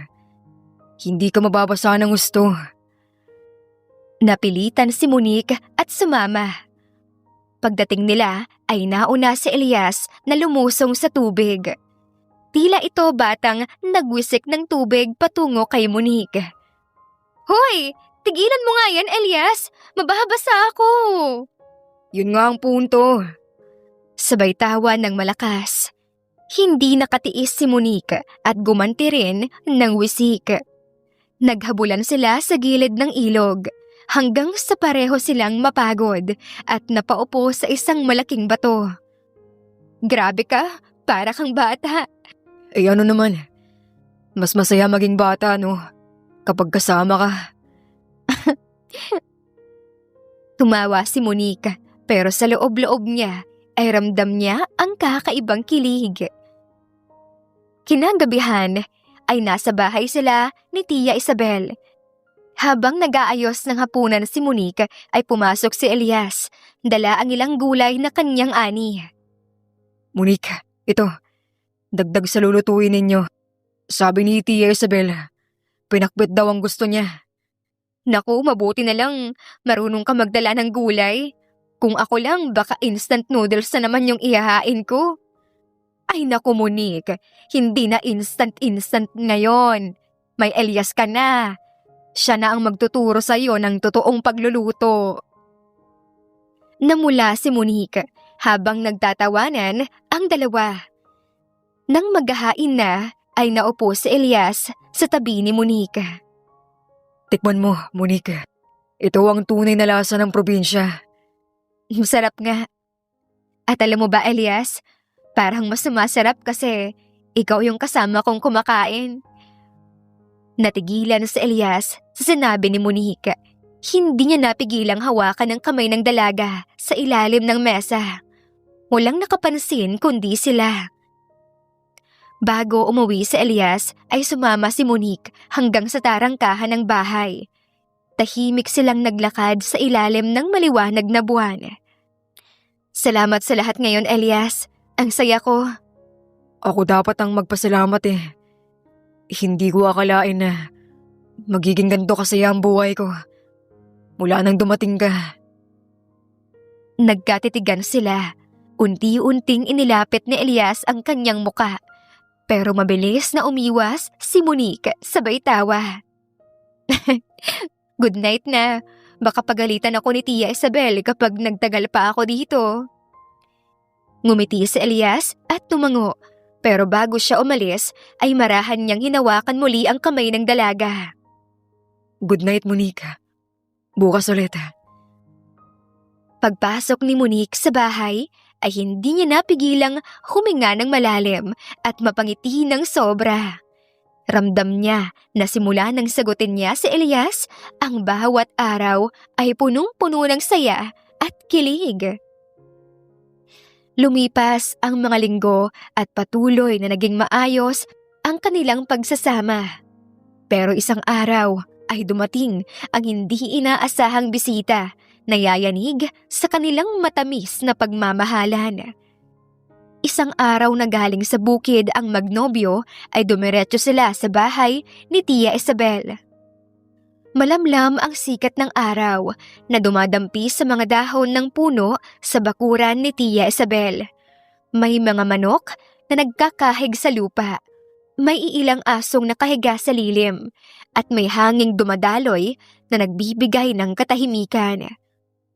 Hindi ka mababasa ng gusto. Napilitan si Monique at sumama. Pagdating nila ay nauna si Elias na lumusong sa tubig. Tila ito batang nagwisik ng tubig patungo kay Monique. Hoy! Tigilan mo nga yan, Elias! Mababasa ako! Yun nga ang punto. Sabay tawa ng malakas. Hindi nakatiis si Monique at gumanti rin ng wisik. Naghabulan sila sa gilid ng ilog hanggang sa pareho silang mapagod at napaupo sa isang malaking bato. Grabe ka, para kang bata. Ano naman, mas masaya maging bata no, kapag kasama ka. Tumawa si Monique pero sa loob-loob niya ay ramdam niya ang kakaibang kilig. Kinagabihan ay nasa bahay sila ni Tia Isabel. Habang nag-aayos ng hapunan si Monique ay pumasok si Elias, dala ang ilang gulay na kanyang ani. Monique, ito, dagdag sa lulutuin ninyo. Sabi ni Tia Isabel, pinakbit daw ang gusto niya. Naku, mabuti na lang marunong ka magdala ng gulay. Kung ako lang, baka instant noodles na naman yung ihahain ko. Ay naku Monique, hindi na instant ngayon. May Elias ka na. Siya na ang magtuturo sa iyo ng totoong pagluluto. Namula si Monique habang nagtatawanan ang dalawa. Nang maghahain na, ay naupo si Elias sa tabi ni Monique. Tikman mo, Monique. Ito ang tunay na lasa ng probinsya. Masarap nga. At alam mo ba, Elias, parang mas sumasarap kasi ikaw yung kasama kong kumakain. Natigilan si Elias sa sinabi ni Monique. Hindi niya napigilang hawakan ang kamay ng dalaga sa ilalim ng mesa. Walang nakapansin kundi sila. Bago umuwi si Elias ay sumama si Monique hanggang sa tarangkahan ng bahay. Tahimik silang naglakad sa ilalim ng maliwanag na buwan. Salamat sa lahat ngayon, Elias. Ang saya ko. Ako dapat ang magpasalamat . Hindi ko akalain na magiging ganito kasaya ang buhay ko. Mula nang dumating ka. Nagkatitigan sila. Unti-unting inilapit ni Elias ang kanyang muka. Pero mabilis na umiwas si Monique sabay tawa. Good night na. Baka pagalitan ako ni Tia Isabel kapag nagtagal pa ako dito. Ngumiti si Elias at tumango. Pero bago siya umalis ay marahan niyang hinawakan muli ang kamay ng dalaga. Good night, Monique. Bukas ulit. Pagpasok ni Monique sa bahay ay hindi niya napigilang huminga ng malalim at mapangiti ng sobra. Ramdam niya na simula nang sagutin niya si Elias, ang bawat araw ay punong-puno ng saya at kilig. Lumipas ang mga linggo at patuloy na naging maayos ang kanilang pagsasama. Pero isang araw ay dumating ang hindi inaasahang bisita na yayanig sa kanilang matamis na pagmamahalan. Isang araw na galing sa bukid ang magnobyo ay dumiretso sila sa bahay ni Tia Isabel. Malamlam ang sikat ng araw na dumadampi sa mga dahon ng puno sa bakuran ni Tia Isabel. May mga manok na nagkakahig sa lupa. May iilang asong nakahiga sa lilim at may hanging dumadaloy na nagbibigay ng katahimikan.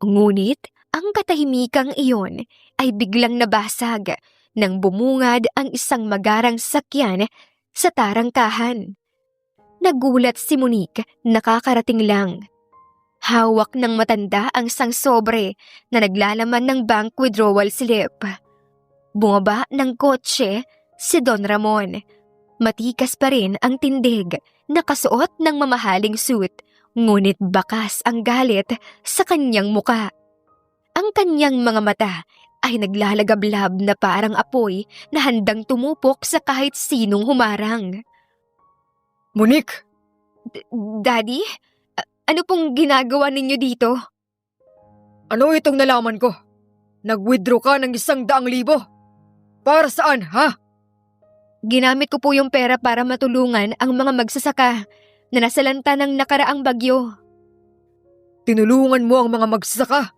Ngunit ang katahimikang iyon ay biglang nabasag nang bumungad ang isang magarang sakyan sa tarangkahan. Nagulat si Monique, nakakarating lang. Hawak ng matanda ang sangsobre na naglalaman ng bank withdrawal slip. Bumaba ng kotse si Don Ramon. Matikas pa rin ang tindig, nakasuot ng mamahaling suit, ngunit bakas ang galit sa kanyang muka. Ang kanyang mga mata ay naglalagablab na parang apoy na handang tumupok sa kahit sinong humarang. Monique! Daddy? Ano pong ginagawa ninyo dito? Ano itong nalaman ko? Nag-withdraw ka ng 100,000. Para saan, ha? Ginamit ko po yung pera para matulungan ang mga magsasaka na nasalanta ng nakaraang bagyo. Tinulungan mo ang mga magsasaka?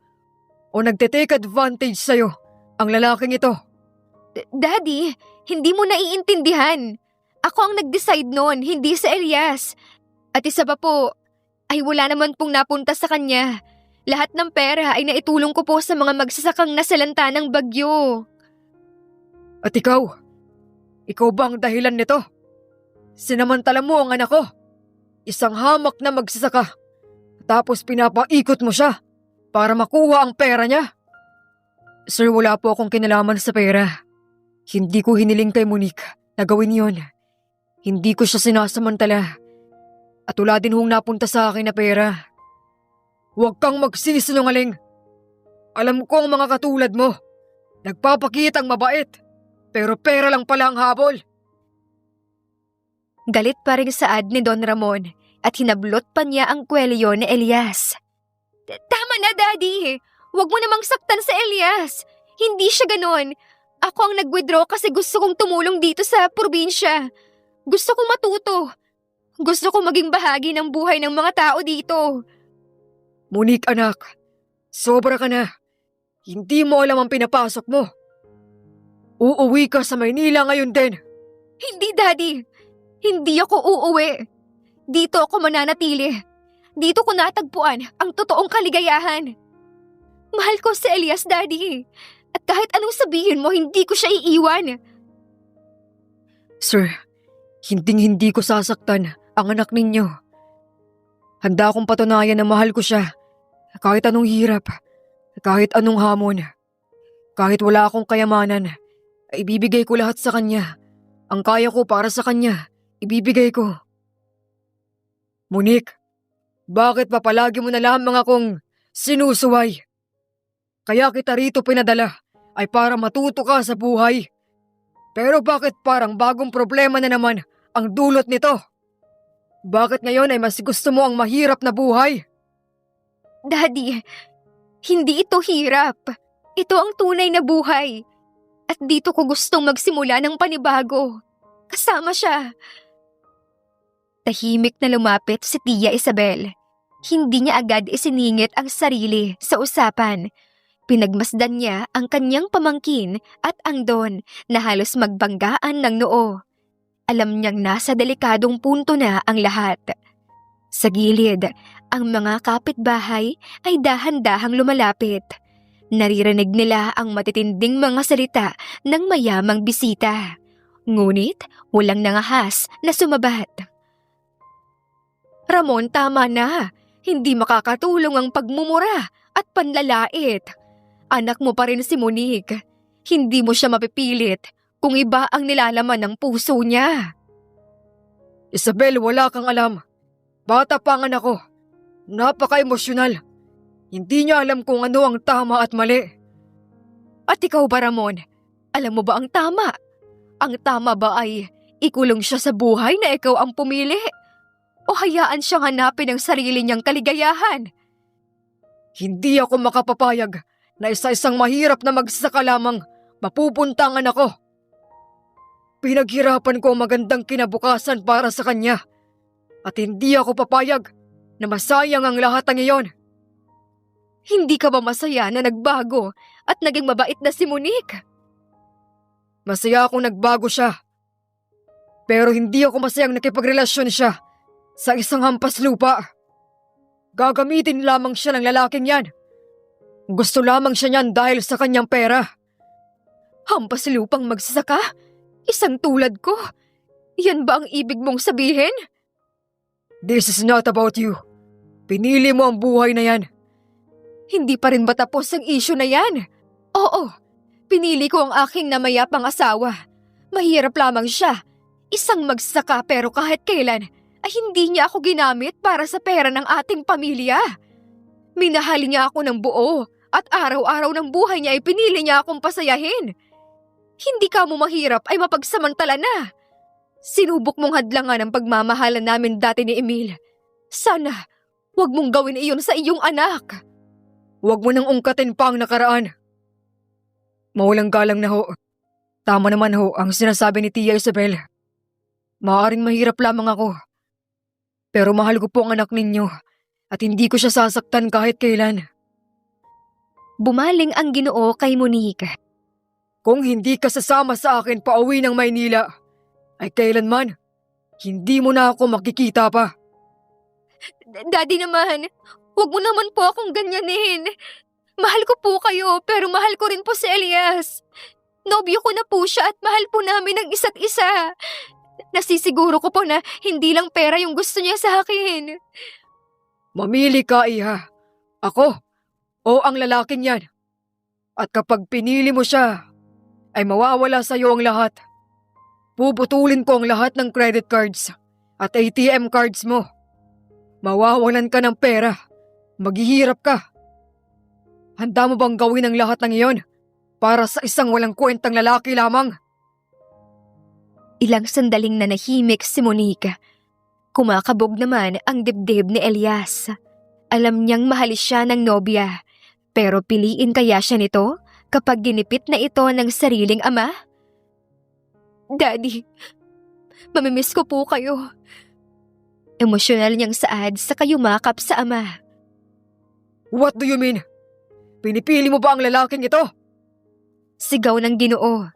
O nagte-take advantage sa'yo ang lalaking ito? Daddy, hindi mo naiintindihan. Ako ang nag-decide noon, hindi si Elias. At isa pa po, ay wala naman pong napunta sa kanya. Lahat ng pera ay naitulong ko po sa mga magsasakang nasalanta ng bagyo. At ikaw? Ikaw ba ang dahilan nito? Sinamantala mo ang anak ko. Isang hamak na magsasaka. Tapos pinapaikot mo siya para makuha ang pera niya. Sir, wala po akong kinalaman sa pera. Hindi ko hiniling kay Monique na gawin yon. Hindi ko siya sinasamantala. At wala din hong napunta sa akin na pera. Huwag kang magsisinungaling. Alam ko ang mga katulad mo. Nagpapakitang mabait. Pero pera lang pala ang habol. Galit pa rin saad ni Don Ramon at hinablot pa niya ang kwelyo ni Elias. Tama na, Daddy. Huwag mo namang saktan sa Elias. Hindi siya ganon. Ako ang nag-withdraw kasi gusto kong tumulong dito sa probinsya. Gusto kong matuto. Gusto kong maging bahagi ng buhay ng mga tao dito. Monique, anak. Sobra ka na. Hindi mo alam ang pinapasok mo. Uuwi ka sa Maynila ngayon din. Hindi, Daddy. Hindi ako uuwi. Dito ako mananatili. Dito ko natagpuan ang totoong kaligayahan. Mahal ko si Elias, Daddy. At kahit anong sabihin mo, hindi ko siya iiwan. Sir, hindi ko sasaktan ang anak ninyo. Handa akong patunayan na mahal ko siya. Kahit anong hirap, kahit anong hamon, kahit wala akong kayamanan, ibibigay ko lahat sa kanya. Ang kaya ko para sa kanya, ibibigay ko. Monique, bakit pa palagi mo na lamang akong sinusuway? Kaya kita rito pinadala ay para matuto ka sa buhay. Pero bakit parang bagong problema na naman ang dulot nito? Bakit ngayon ay mas gusto mo ang mahirap na buhay? Daddy, hindi ito hirap. Ito ang tunay na buhay. At dito ko gustong magsimula ng panibago. Kasama siya. Tahimik na lumapit si Tia Isabel. Hindi niya agad isiningit ang sarili sa usapan. Pinagmasdan niya ang kanyang pamangkin at ang Don na halos magbanggaan ng noo. Alam niyang nasa delikadong punto na ang lahat. Sa gilid, ang mga kapitbahay ay dahan-dahang lumalapit. Naririnig nila ang matitinding mga salita ng mayamang bisita. Ngunit walang nangahas na sumabat. Ramon, tama na. Hindi makakatulong ang pagmumura at panlalait. Anak mo pa rin si Monique. Hindi mo siya mapipilit kung iba ang nilalaman ng puso niya. Isabel, wala kang alam. Bata pa ang anak ko. Napaka-emosyonal. Hindi niya alam kung ano ang tama at mali. At ikaw ba, Ramon? Alam mo ba ang tama? Ang tama ba ay ikulong siya sa buhay na ikaw ang pumili? O hayaan siyang hanapin ang sarili niyang kaligayahan? Hindi ako makapapayag na isa-isang mahirap na magsasaka lamang mapupunta ang anak ko. Pinaghirapan ko ang magandang kinabukasan para sa kanya. At hindi ako papayag na masayang ang lahat ng iyon. Hindi ka ba masaya na nagbago at naging mabait na si Monique? Masaya akong nagbago siya. Pero hindi ako masayang nakipagrelasyon siya sa isang hampas lupa. Gagamitin lamang siya ng lalaking yan. Gusto lamang siya niyan dahil sa kanyang pera. Hampas lupang magsasaka? Isang tulad ko? Yan ba ang ibig mong sabihin? This is not about you. Pinili mo ang buhay na yan. Hindi pa rin ba tapos ang issue na yan? Oo, pinili ko ang aking namayapang asawa. Mahirap lamang siya. Isang magsasaka pero kahit kailan ay hindi niya ako ginamit para sa pera ng ating pamilya. Minahal niya ako ng buo at araw-araw ng buhay niya ay pinili niya akong pasayahin. Hindi ka mo mahirap ay mapagsamantala na. Sinubok mong hadlangan ang pagmamahalan namin dati ni Emil. Sana, huwag mong gawin iyon sa iyong anak. Huwag mo nang ungkatin pa ang nakaraan. Mawalang galang na ho. Tama naman ho ang sinasabi ni Tia Isabel. Maaaring mahirap lamang ako. Pero mahal ko po ang anak ninyo at hindi ko siya sasaktan kahit kailan. Bumaling ang Ginoo kay Monique. Kung hindi ka sasama sa akin pauwi ng Maynila, ay kailanman, hindi mo na ako makikita pa. Daddy naman, huwag mo naman po akong ganyanin. Mahal ko po kayo pero mahal ko rin po si Elias. Nobyo ko na po siya at mahal po namin ang isa't isa. Nasisiguro ko po na hindi lang pera yung gusto niya sa akin. Mamili ka, Iha. Ako o ang lalaking yan. At kapag pinili mo siya, ay mawawala sa iyo ang lahat. Puputulin ko ang lahat ng credit cards at ATM cards mo. Mawawalan ka ng pera. Maghihirap ka. Handa mo bang gawin ang lahat ng iyon para sa isang walang kwentang lalaki lamang? Ilang sandaling nanahimik si Monique. Kumakabog naman ang dibdib ni Elias. Alam niyang mahal siya ng nobya, pero piliin kaya siya nito kapag ginipit na ito ng sariling ama? Daddy, mamimiss ko po kayo. Emosyonal niyang saad sa kayumakap sa ama. What do you mean? Pinipili mo ba ang lalaking ito? Sigaw ng Ginoo.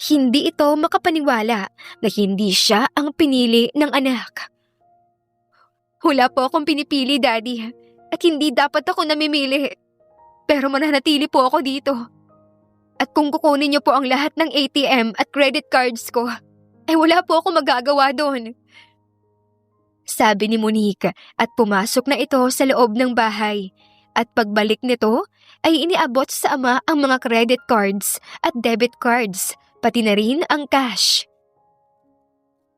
Hindi ito makapaniwala na hindi siya ang pinili ng anak. Wala po akong pinipili, Daddy, at hindi dapat ako namimili. Pero mananatili po ako dito. At kung kukunin niyo po ang lahat ng ATM at credit cards ko, ay wala po ako magagawa doon. Sabi ni Monique at pumasok na ito sa loob ng bahay. At pagbalik nito ay iniabot sa ama ang mga credit cards at debit cards, pati na rin ang cash.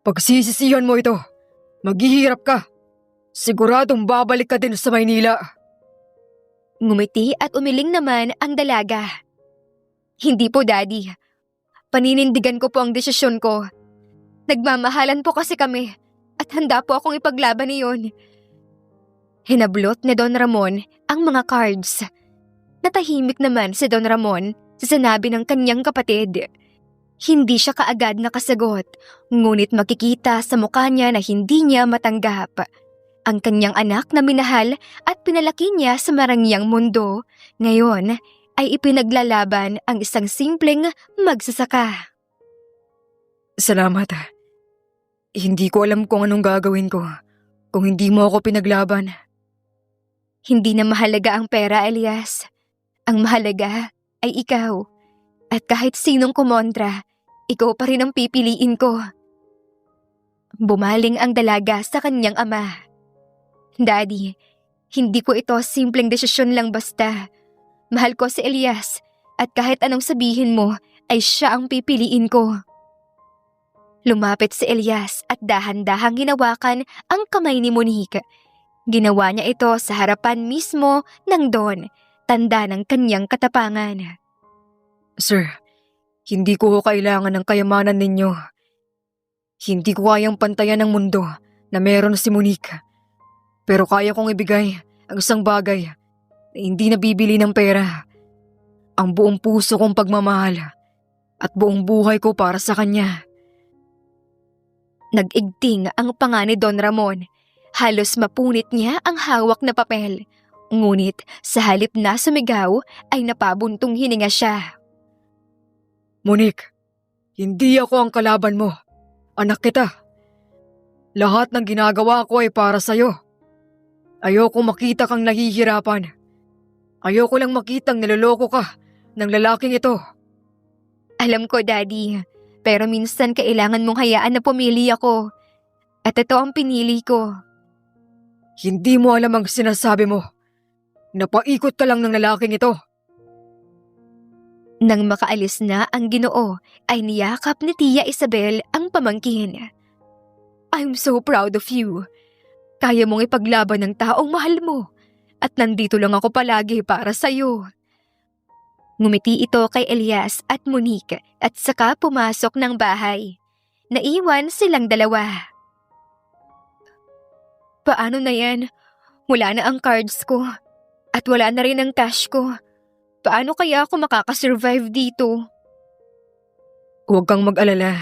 Pagsisisihan mo ito, maghihirap ka. Siguradong babalik ka din sa Maynila. Ngumiti at umiling naman ang dalaga. Hindi po, Daddy. Paninindigan ko po ang desisyon ko. Nagmamahalan po kasi kami at handa po akong ipaglaban iyon. Hinablot ni Don Ramon ang mga cards. Natahimik naman si Don Ramon sa sinabi ng kanyang kapatid. Hindi siya kaagad nakasagot, ngunit makikita sa mukha niya na hindi niya matanggap. Ang kanyang anak na minahal at pinalaki niya sa marangyang mundo, ngayon ay ipinaglalaban ang isang simpleng magsasaka. Salamat. Hindi ko alam kung anong gagawin ko kung hindi mo ako pinaglaban. Hindi na mahalaga ang pera, Elias. Ang mahalaga ay ikaw. At kahit sinong kumontra, ikaw pa rin ang pipiliin ko. Bumaling ang dalaga sa kanyang ama. Daddy, hindi ko ito simpleng desisyon lang basta. Mahal ko si Elias at kahit anong sabihin mo ay siya ang pipiliin ko. Lumapit si Elias at dahan-dahang hinawakan ang kamay ni Monique. Ginawa niya ito sa harapan mismo ng Don, tanda ng kanyang katapangan. Sir, hindi ko kailangan ng kayamanan ninyo. Hindi ko kayang pantayan ng mundo na meron si Monique. Pero kaya kong ibigay ang isang bagay na hindi nabibili ng pera. Ang buong puso kong pagmamahal at buong buhay ko para sa kanya. Nag-igting ang panga ni Don Ramon. Halos mapunit niya ang hawak na papel. Ngunit sa halip na sumigaw ay napabuntong hininga siya. Monique, hindi ako ang kalaban mo. Anak kita. Lahat ng ginagawa ko ay para sa'yo. Ayoko makita kang nahihirapan. Ayoko lang makitang niloloko ka ng lalaking ito. Alam ko, Daddy. Pero minsan kailangan mong hayaan na pumili ako. At ito ang pinili ko. Hindi mo alam ang sinasabi mo. Napaikot ka lang ng lalaking ito. Nang makaalis na ang Ginoo, ay niyakap ni Tia Isabel ang pamangkin. I'm so proud of you. Kaya mong ipaglaban ng taong mahal mo. At nandito lang ako palagi para sa'yo. Ngumiti ito kay Elias at Monique at saka pumasok ng bahay. Naiwan silang dalawa. Paano na yan? Wala na ang cards ko. At wala na rin ang cash ko. Paano kaya ako makakasurvive dito? Huwag kang mag-alala.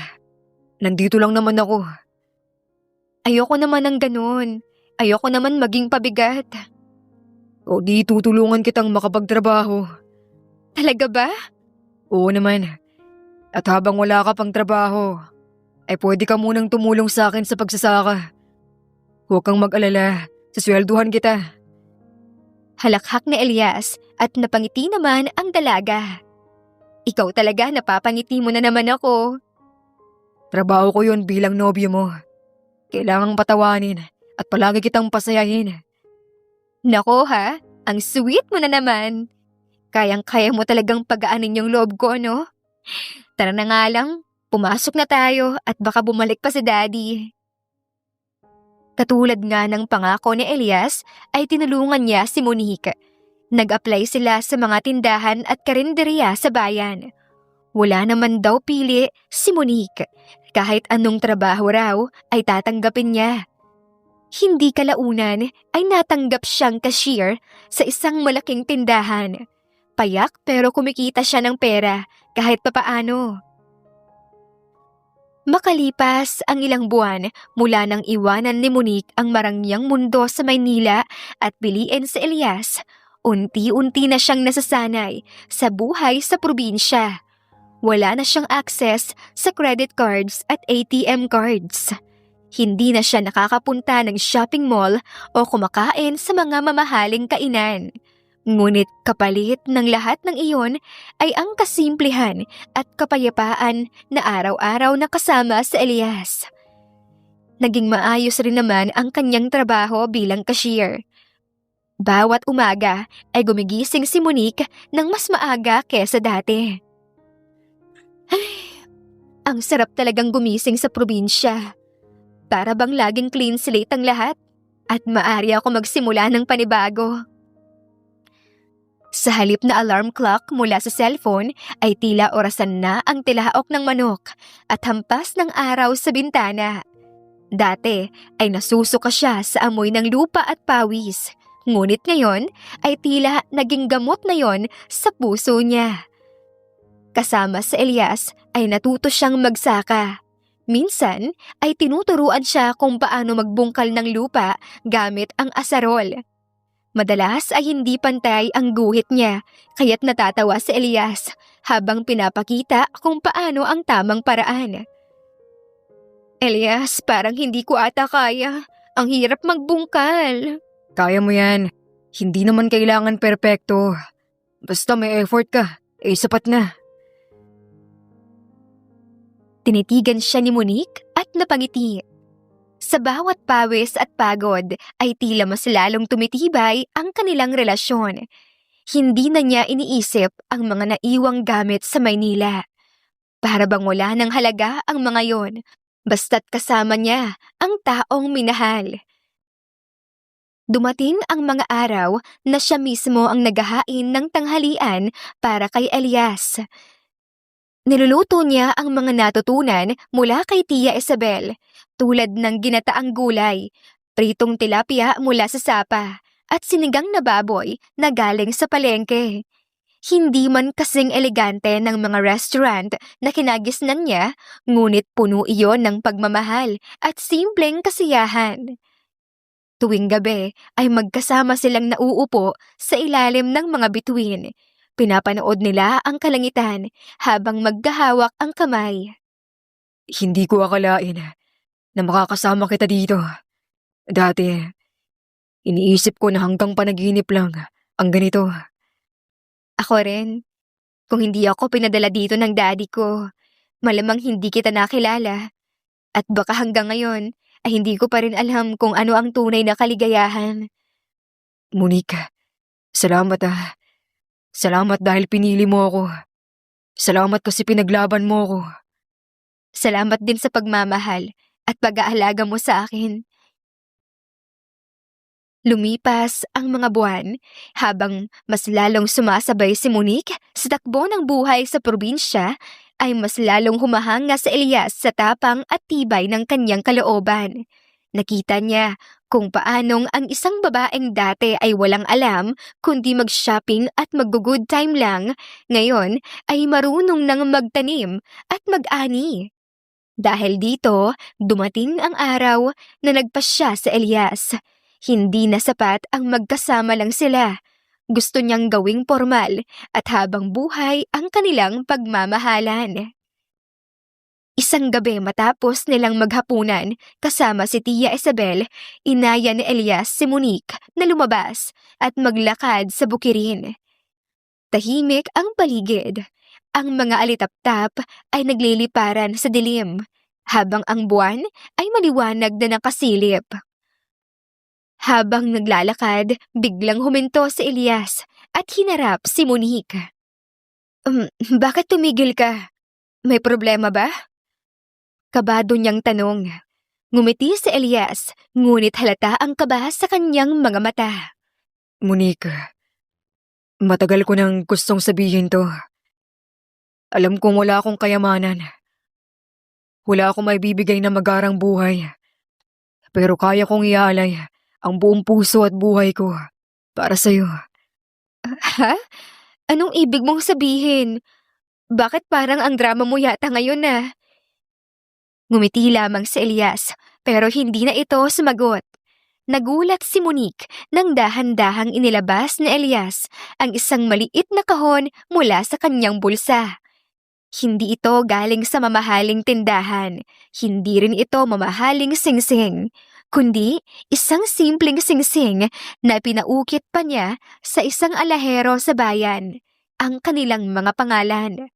Nandito lang naman ako. Ayoko naman ng ganun. Ayoko naman maging pabigat. O di tutulungan kitang makapagtrabaho. Talaga ba? Oo naman. At habang wala ka pang trabaho, ay pwede ka munang tumulong sa akin sa pagsasaka. Huwag kang mag-alala. Saswelduhan kita. Halakhak ni Elias at napangiti naman ang dalaga. Ikaw talaga, napapangiti mo na naman ako. Trabaho ko yun bilang nobyo mo. Kailangang patawanin at palagi kitang pasayahin. Nako ha, ang sweet mo na naman. Kayang-kaya mo talagang pagaanin yung loob ko, no? Tara na nga lang, pumasok na tayo at baka bumalik pa si Daddy. Katulad nga ng pangako ni Elias, ay tinulungan niya si Monique. Nag-apply sila sa mga tindahan at karinderya sa bayan. Wala naman daw pili si Monique. Kahit anong trabaho raw ay tatanggapin niya. Hindi kalaunan ay natanggap siyang cashier sa isang malaking tindahan. Payak pero kumikita siya ng pera kahit papaano. Makalipas ang ilang buwan mula nang iwanan ni Monique ang marangyang mundo sa Maynila at piliin si Elias, unti-unti na siyang nasasanay sa buhay sa probinsya. Wala na siyang access sa credit cards at ATM cards. Hindi na siya nakakapunta ng shopping mall o kumakain sa mga mamahaling kainan. Ngunit kapalit ng lahat ng iyon ay ang kasimplihan at kapayapaan na araw-araw na kasama sa Elias. Naging maayos rin naman ang kanyang trabaho bilang cashier. Bawat umaga ay gumigising si Monique ng mas maaga kesa dati. Ay, ang sarap talagang gumising sa probinsya. Para bang laging clean slate ang lahat at maaari ako magsimula ng panibago. Sa halip na alarm clock mula sa cellphone ay tila orasan na ang tilaok ng manok at hampas ng araw sa bintana. Dati ay nasusuka siya sa amoy ng lupa at pawis, ngunit ngayon ay tila naging gamot na yon sa puso niya. Kasama sa Elias ay natuto siyang magsaka. Minsan ay tinuturuan siya kung paano magbungkal ng lupa gamit ang asarol. Madalas ay hindi pantay ang guhit niya, kaya't natatawa si Elias habang pinapakita kung paano ang tamang paraan. Elias, parang hindi ko ata kaya. Ang hirap magbungkal. Kaya mo yan. Hindi naman kailangan perpekto. Basta may effort ka, sapat na. Tinitigan siya ni Monique at napangiti. Sa bawat pawis at pagod ay tila mas lalong tumitibay ang kanilang relasyon. Hindi na niya iniisip ang mga naiwang gamit sa Maynila. Para bang wala ng halaga ang mga yon, basta't kasama niya ang taong minahal. Dumating ang mga araw na siya mismo ang naghahain ng tanghalian para kay Elias. Niluluto niya ang mga natutunan mula kay Tia Isabel, tulad ng ginataang gulay, pritong tilapia mula sa sapa, at sinigang na baboy na galing sa palengke. Hindi man kasing elegante ng mga restaurant na kinagisnan niya, ngunit puno iyon ng pagmamahal at simpleng kasiyahan. Tuwing gabi ay magkasama silang nauupo sa ilalim ng mga bituin. Pinapanood nila ang kalangitan habang maghahawak ang kamay. Hindi ko akalain na makakasama kita dito. Dati, iniisip ko na hanggang panaginip lang ang ganito. Ako rin. Kung hindi ako pinadala dito ng daddy ko, malamang hindi kita nakilala. At baka hanggang ngayon ay hindi ko pa rin alam kung ano ang tunay na kaligayahan. Monique, salamat Salamat dahil pinili mo ako. Salamat kasi pinaglaban mo ako. Salamat din sa pagmamahal at pag-aalaga mo sa akin. Lumipas ang mga buwan habang mas lalong sumasabay si Monique sa takbo ng buhay sa probinsya, ay mas lalong humahanga sa Elias sa tapang at tibay ng kanyang kalooban. Nakita niya kung paanong ang isang babaeng dati ay walang alam kundi mag-shopping at mag-good time lang, ngayon ay marunong nang magtanim at mag-ani. Dahil dito, dumating ang araw na nagpasya sa Elias. Hindi na sapat ang magkasama lang sila. Gusto niyang gawing formal at habang buhay ang kanilang pagmamahalan. Isang gabi matapos nilang maghapunan kasama si Tia Isabel, inaya ni Elias si Monique na lumabas at maglakad sa bukirin. Tahimik ang paligid. Ang mga alitaptap ay nagliliparan sa dilim, habang ang buwan ay maliwanag na nakasilip. Habang naglalakad, biglang huminto si Elias at hinarap si Monique. Bakit tumigil ka? May problema ba? Kabado niyang tanong. Ngumiti si Elias, ngunit halata ang kaba sa kanyang mga mata. Monique, matagal ko nang gustong sabihin to. Alam kong wala akong kayamanan. Wala akong maibibigay na magarang buhay. Pero kaya kong iaalay ang buong puso at buhay ko para sa'yo. Ha? Anong ibig mong sabihin? Bakit parang ang drama mo yata ngayon na? Ngumiti lamang si Elias, pero hindi na ito sumagot. Nagulat si Monique nang dahan-dahang inilabas ni Elias ang isang maliit na kahon mula sa kanyang bulsa. Hindi ito galing sa mamahaling tindahan, hindi rin ito mamahaling singsing, kundi isang simpleng singsing na pinaukit pa niya sa isang alahero sa bayan, ang kanilang mga pangalan.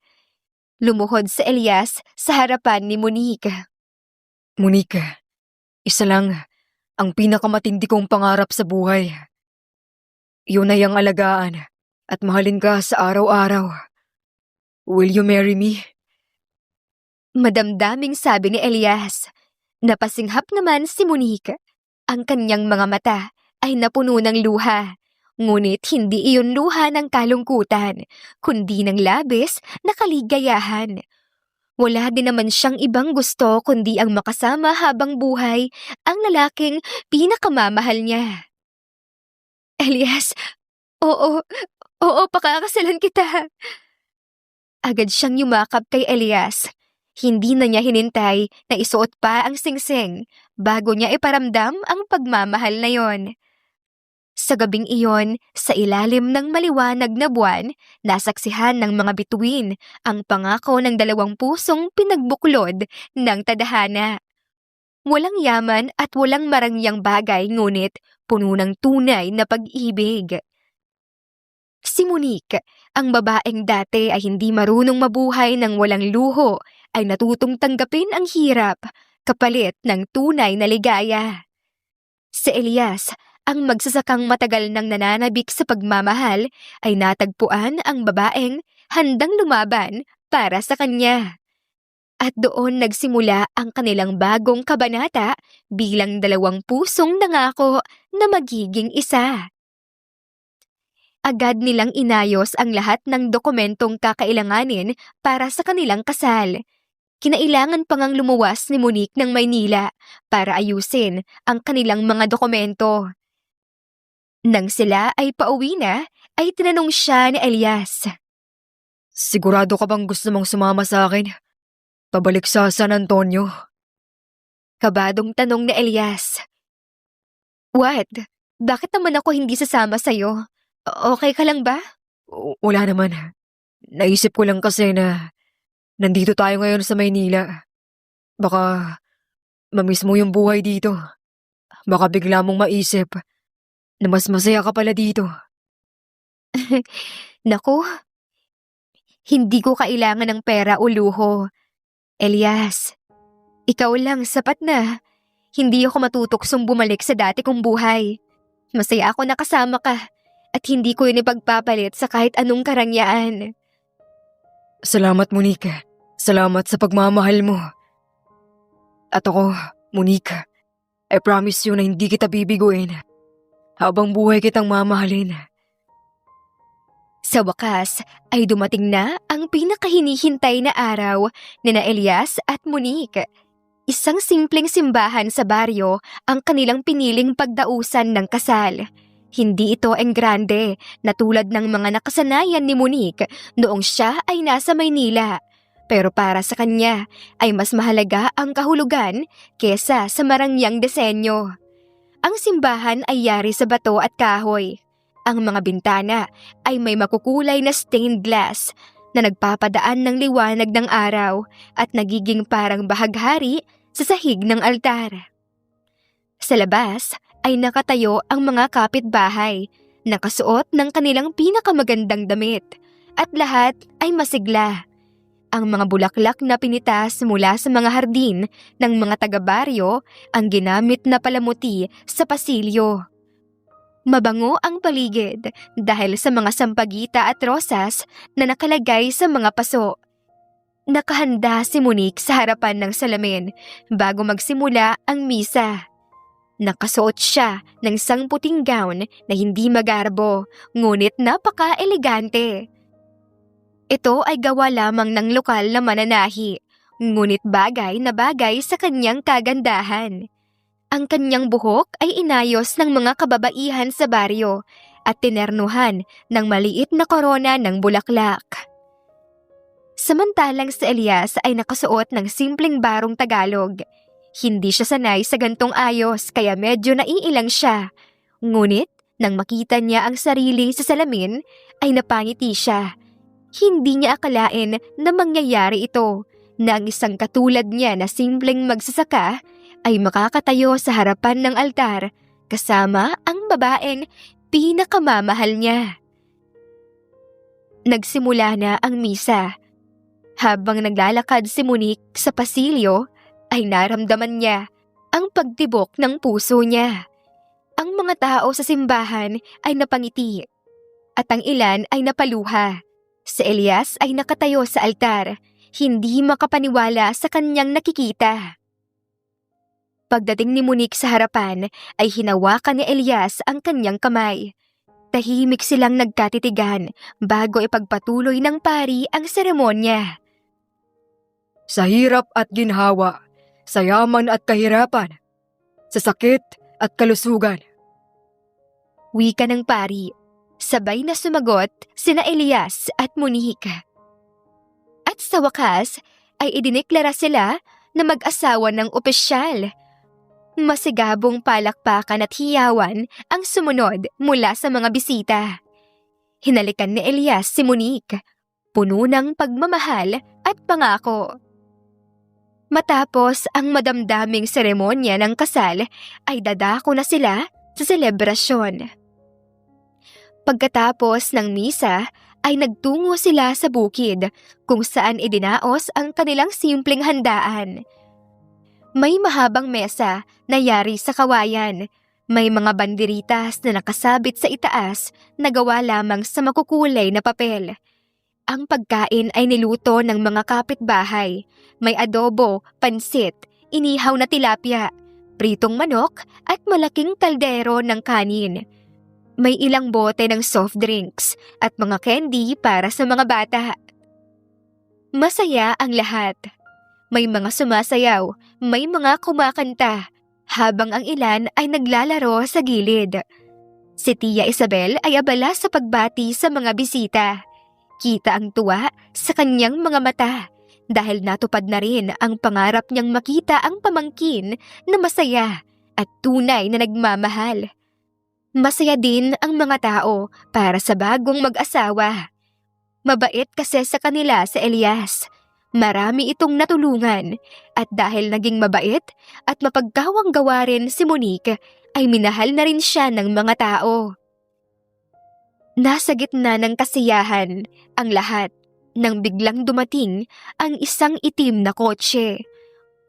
Lumuhod si Elias sa harapan ni Monique. Monique, isa lang ang pinakamatindi kong pangarap sa buhay. Yun ay ang alagaan at mahalin ka sa araw-araw. Will you marry me? Madamdaming sabi ni Elias. Napasinghap naman si Monique. Ang kanyang mga mata ay napuno ng luha. Ngunit hindi iyon luha ng kalungkutan, kundi ng labis na kaligayahan. Wala din naman siyang ibang gusto kundi ang makasama habang buhay ang lalaking pinakamamahal niya. Elias, oo, pakakasalan kita. Agad siyang yumakap kay Elias. Hindi na niya hinintay na isuot pa ang singsing bago niya iparamdam ang pagmamahal na yon. Sa gabing iyon, sa ilalim ng maliwanag na buwan, nasaksihan ng mga bituin ang pangako ng dalawang pusong pinagbuklod ng tadhana. Walang yaman at walang marangyang bagay ngunit puno ng tunay na pag-ibig. Si Monique, ang babaeng dati ay hindi marunong mabuhay ng walang luho, ay natutong tanggapin ang hirap kapalit ng tunay na ligaya. Si Elias, ang magsasakang matagal nang nananabik sa pagmamahal, ay natagpuan ang babaeng handang lumaban para sa kanya. At doon nagsimula ang kanilang bagong kabanata bilang dalawang pusong nangako na magiging isa. Agad nilang inayos ang lahat ng dokumentong kakailanganin para sa kanilang kasal. Kinailangan pa ngang lumuwas ni Monique ng Maynila para ayusin ang kanilang mga dokumento. Nang sila ay pauwi na, ay tinanong siya ni Elias. Sigurado ka bang gusto mong sumama sa akin? Pabalik sa San Antonio? Kabadong tanong ni Elias. What? Bakit naman ako hindi sasama sa'yo? Okay ka lang ba? Wala naman. Naisip ko lang kasi na nandito tayo ngayon sa Maynila. Baka mamiss mo yung buhay dito. Baka bigla mong maisip na mas masaya ka pala dito. Naku, hindi ko kailangan ng pera o luho. Elias, ikaw lang sapat na. Hindi ako matutuksong bumalik sa dati kong buhay. Masaya ako nakasama ka at hindi ko yun ipagpapalit sa kahit anong karangyaan. Salamat, Monique. Salamat sa pagmamahal mo. At ako, Monique, I promise you na hindi kita bibiguin. Habang buhay kitang mamahalin. Sa wakas ay dumating na ang pinakahinihintay na araw ni na Elias at Monique. Isang simpleng simbahan sa baryo ang kanilang piniling pagdausan ng kasal. Hindi ito enggrande na tulad ng mga nakasanayan ni Monique noong siya ay nasa Maynila. Pero para sa kanya ay mas mahalaga ang kahulugan kesa sa marangyang disenyo. Ang simbahan ay yari sa bato at kahoy. Ang mga bintana ay may makukulay na stained glass na nagpapadaan ng liwanag ng araw at nagiging parang bahaghari sa sahig ng altar. Sa labas ay nakatayo ang mga kapitbahay, nakasuot ng kanilang pinakamagandang damit at lahat ay masigla. Ang mga bulaklak na pinitas mula sa mga hardin ng mga taga-baryo ang ginamit na palamuti sa pasilyo. Mabango ang paligid dahil sa mga sampagita at rosas na nakalagay sa mga paso. Nakahanda si Monique sa harapan ng salamin bago magsimula ang misa. Nakasuot siya ng isang puting gown na hindi magarbo, ngunit napaka-elegante. Ito ay gawa lamang ng lokal na mananahi, ngunit bagay na bagay sa kanyang kagandahan. Ang kanyang buhok ay inayos ng mga kababaihan sa baryo at tinernuhan ng maliit na korona ng bulaklak. Samantalang si Elias ay nakasuot ng simpleng barong Tagalog. Hindi siya sanay sa gantong ayos kaya medyo naiilang siya. Ngunit nang makita niya ang sarili sa salamin ay napangiti siya. Hindi niya akalain na mangyayari ito, na ang isang katulad niya na simpleng magsasaka ay makakatayo sa harapan ng altar kasama ang babaeng pinakamamahal niya. Nagsimula na ang misa. Habang naglalakad si Monique sa pasilyo, ay naramdaman niya ang pagtibok ng puso niya. Ang mga tao sa simbahan ay napangiti at ang ilan ay napaluha. Si Elias ay nakatayo sa altar, hindi makapaniwala sa kanyang nakikita. Pagdating ni Monique sa harapan ay hinawakan ni Elias ang kanyang kamay. Tahimik silang nagkatitigan bago ipagpatuloy ng pari ang seremonya. Sa hirap at ginhawa, sa yaman at kahirapan, sa sakit at kalusugan. Wika ng pari. Sabay na sumagot sina Elias at Monique. At sa wakas ay idineklara sila na mag-asawa ng opisyal. Masigabong palakpakan at hiyawan ang sumunod mula sa mga bisita. Hinalikan ni Elias si Monique, puno ng pagmamahal at pangako. Matapos ang madamdaming seremonya ng kasal ay dadako na sila sa selebrasyon. Pagkatapos ng misa ay nagtungo sila sa bukid kung saan idinaos ang kanilang simpleng handaan. May mahabang mesa na yari sa kawayan. May mga banderitas na nakasabit sa itaas na gawa lamang sa makukulay na papel. Ang pagkain ay niluto ng mga kapitbahay. May adobo, pansit, inihaw na tilapia, pritong manok at malaking kaldero ng kanin. May ilang bote ng soft drinks at mga candy para sa mga bata. Masaya ang lahat. May mga sumasayaw, may mga kumakanta, habang ang ilan ay naglalaro sa gilid. Si Tia Isabel ay abala sa pagbati sa mga bisita. Kita ang tuwa sa kanyang mga mata dahil natupad na rin ang pangarap niyang makita ang pamangkin na masaya at tunay na nagmamahal. Masaya din ang mga tao para sa bagong mag-asawa. Mabait kasi sa kanila si Elias. Marami itong natulungan at dahil naging mabait at mapagkawang gawa rin si Monique ay minahal na rin siya ng mga tao. Nasa gitna ng kasiyahan ang lahat nang biglang dumating ang isang itim na kotse.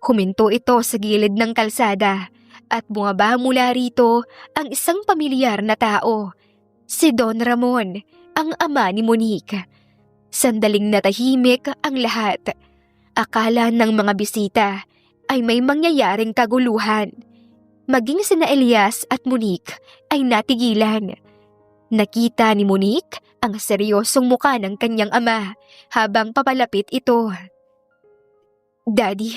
Huminto ito sa gilid ng kalsada at bumaba mula rito ang isang pamilyar na tao, si Don Ramon, ang ama ni Monique. Sandaling natahimik ang lahat. Akala ng mga bisita ay may mangyayaring kaguluhan. Maging sina Elias at Monique ay natigilan. Nakita ni Monique ang seryosong muka ng kanyang ama habang papalapit ito. "Daddy,"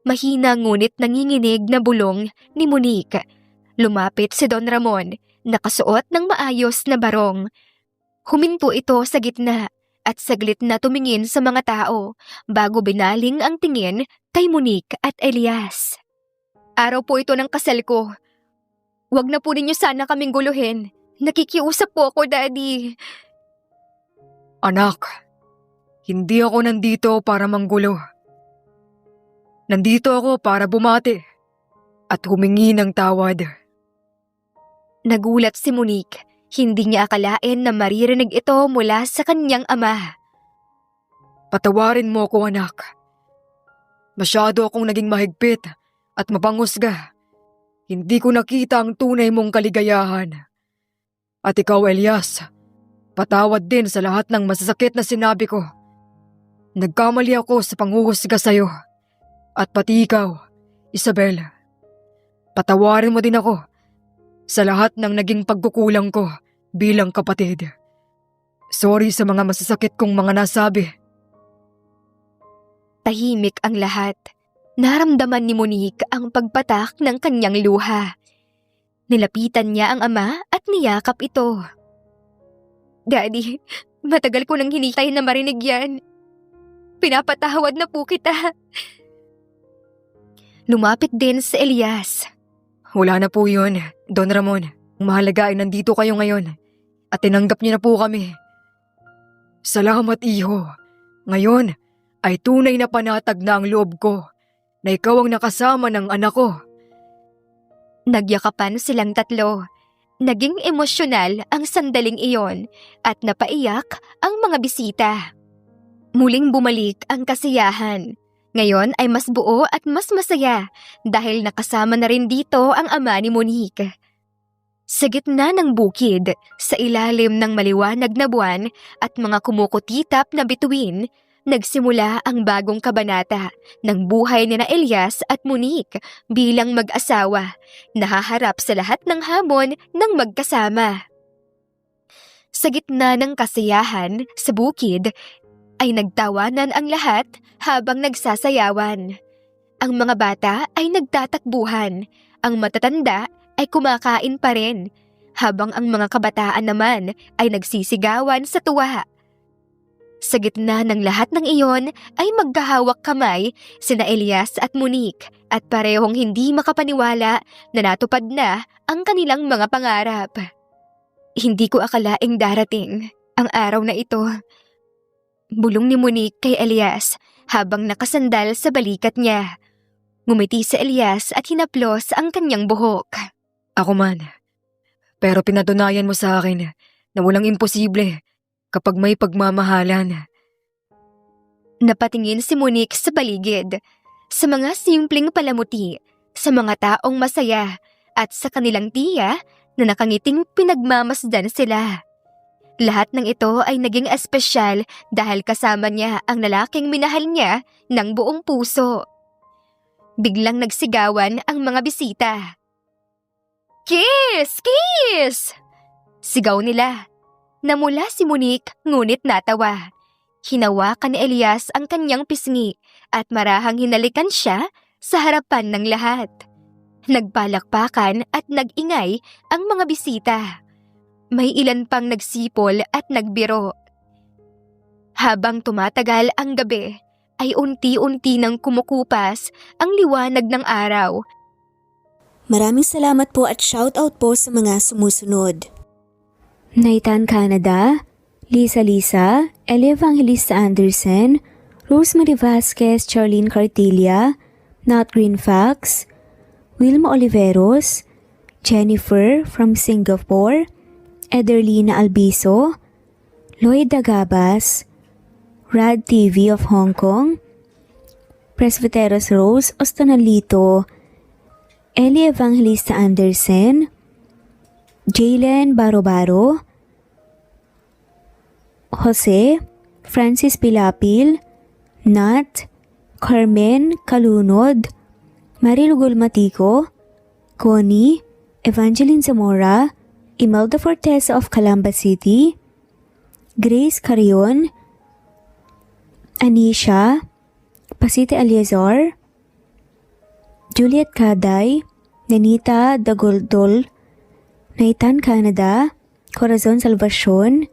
mahina ngunit nanginginig na bulong ni Monique. Lumapit si Don Ramon, nakasuot ng maayos na barong. Huminto ito sa gitna at saglit na tumingin sa mga tao bago binaling ang tingin kay Monique at Elias. "Araw po ito ng kasal ko. Huwag na po ninyo sana kaming guluhin. Nakikiusap po ako, Daddy." Anak, hindi ako nandito para manggulo. Nandito ako para bumati at humingi ng tawad. Nagulat si Monique. Hindi niya akalain na maririnig ito mula sa kanyang ama. Patawarin mo ko, anak. Masyado akong naging mahigpit at mapanghusga. Hindi ko nakita ang tunay mong kaligayahan. At ikaw, Elias, patawad din sa lahat ng masasakit na sinabi ko. Nagkamali ako sa panghuhusga sa'yo. At pati ikaw, Isabel. Patawarin mo din ako sa lahat ng naging pagkukulang ko bilang kapatid. Sorry sa mga masasakit kong mga nasabi. Tahimik ang lahat. Naramdaman ni Monique ang pagpatak ng kanyang luha. Nilapitan niya ang ama at niyakap ito. "Daddy, matagal ko nang hinintay na marinig yan. Pinapatawad na po kita." Lumapit din si Elias. Wala na po yun, Don Ramon. Ang mahalaga ay nandito kayo ngayon at tinanggap niyo na po kami. Salamat, iho. Ngayon ay tunay na panatag na ang loob ko na ikaw ang nakasama ng anak ko. Nagyakapan silang tatlo. Naging emosyonal ang sandaling iyon at napaiyak ang mga bisita. Muling bumalik ang kasiyahan. Ngayon ay mas buo at mas masaya dahil nakasama na rin dito ang ama ni Monique. Sa gitna ng bukid, sa ilalim ng maliwanag na buwan at mga kumukutitap na bituin, nagsimula ang bagong kabanata ng buhay ni na Elias at Monique bilang mag-asawa, nahaharap sa lahat ng hamon ng magkasama. Sa gitna ng kasiyahan sa bukid, ay nagtawanan ang lahat habang nagsasayawan. Ang mga bata ay nagtatakbuhan, ang matatanda ay kumakain pa rin, habang ang mga kabataan naman ay nagsisigawan sa tuwa. Sa gitna ng lahat ng iyon ay magkahawak kamay sina Elias at Monique at parehong hindi makapaniwala na natupad na ang kanilang mga pangarap. Hindi ko akalaing darating ang araw na ito. Bulong ni Monique kay Elias habang nakasandal sa balikat niya. Ngumiti si Elias at hinaplos ang kanyang buhok. Ako man. Pero pinatunayan mo sa akin na walang imposible kapag may pagmamahalan. Napatingin si Monique sa paligid, sa mga simpleng palamuti, sa mga taong masaya, at sa kanilang tiya na nakangiting pinagmamasdan sila. Lahat ng ito ay naging espesyal dahil kasama niya ang lalaking minahal niya ng buong puso. Biglang nagsigawan ang mga bisita. "Kiss! Kiss!" Sigaw nila. Namula si Monique ngunit natawa. Hinawakan ni Elias ang kanyang pisngi at marahang hinalikan siya sa harapan ng lahat. Nagpalakpakan at nag-ingay ang mga bisita. May ilan pang nagsipol at nagbiro. Habang tumatagal ang gabi, ay unti-unti nang kumukupas ang liwanag ng araw. Maraming salamat po at shoutout po sa mga sumusunod. Nathan Canada, Lisa Lisa, Elie Evangelista Anderson, Rosemary Vasquez, Charlene Cartilla, Nat Green Fax, Wilma Oliveros, Jennifer from Singapore, Ederlina Albiso, Lloyd Dagabas, Rad TV of Hong Kong, Presbyteros Rose Ostanalito, Elie Evangelista Anderson, Jaylen Barobaro, Jose, Francis Pilapil, Nat, Carmen Kalunod, Maril Gulmatico, Connie, Evangeline Zamora, Imelda Fortesa of Calamba City, Grace Carion, Anisha, Pasite Aliazar, Juliet Kaday, Nanita Dagoldol, Nathan Canada, Corazon Salvacion,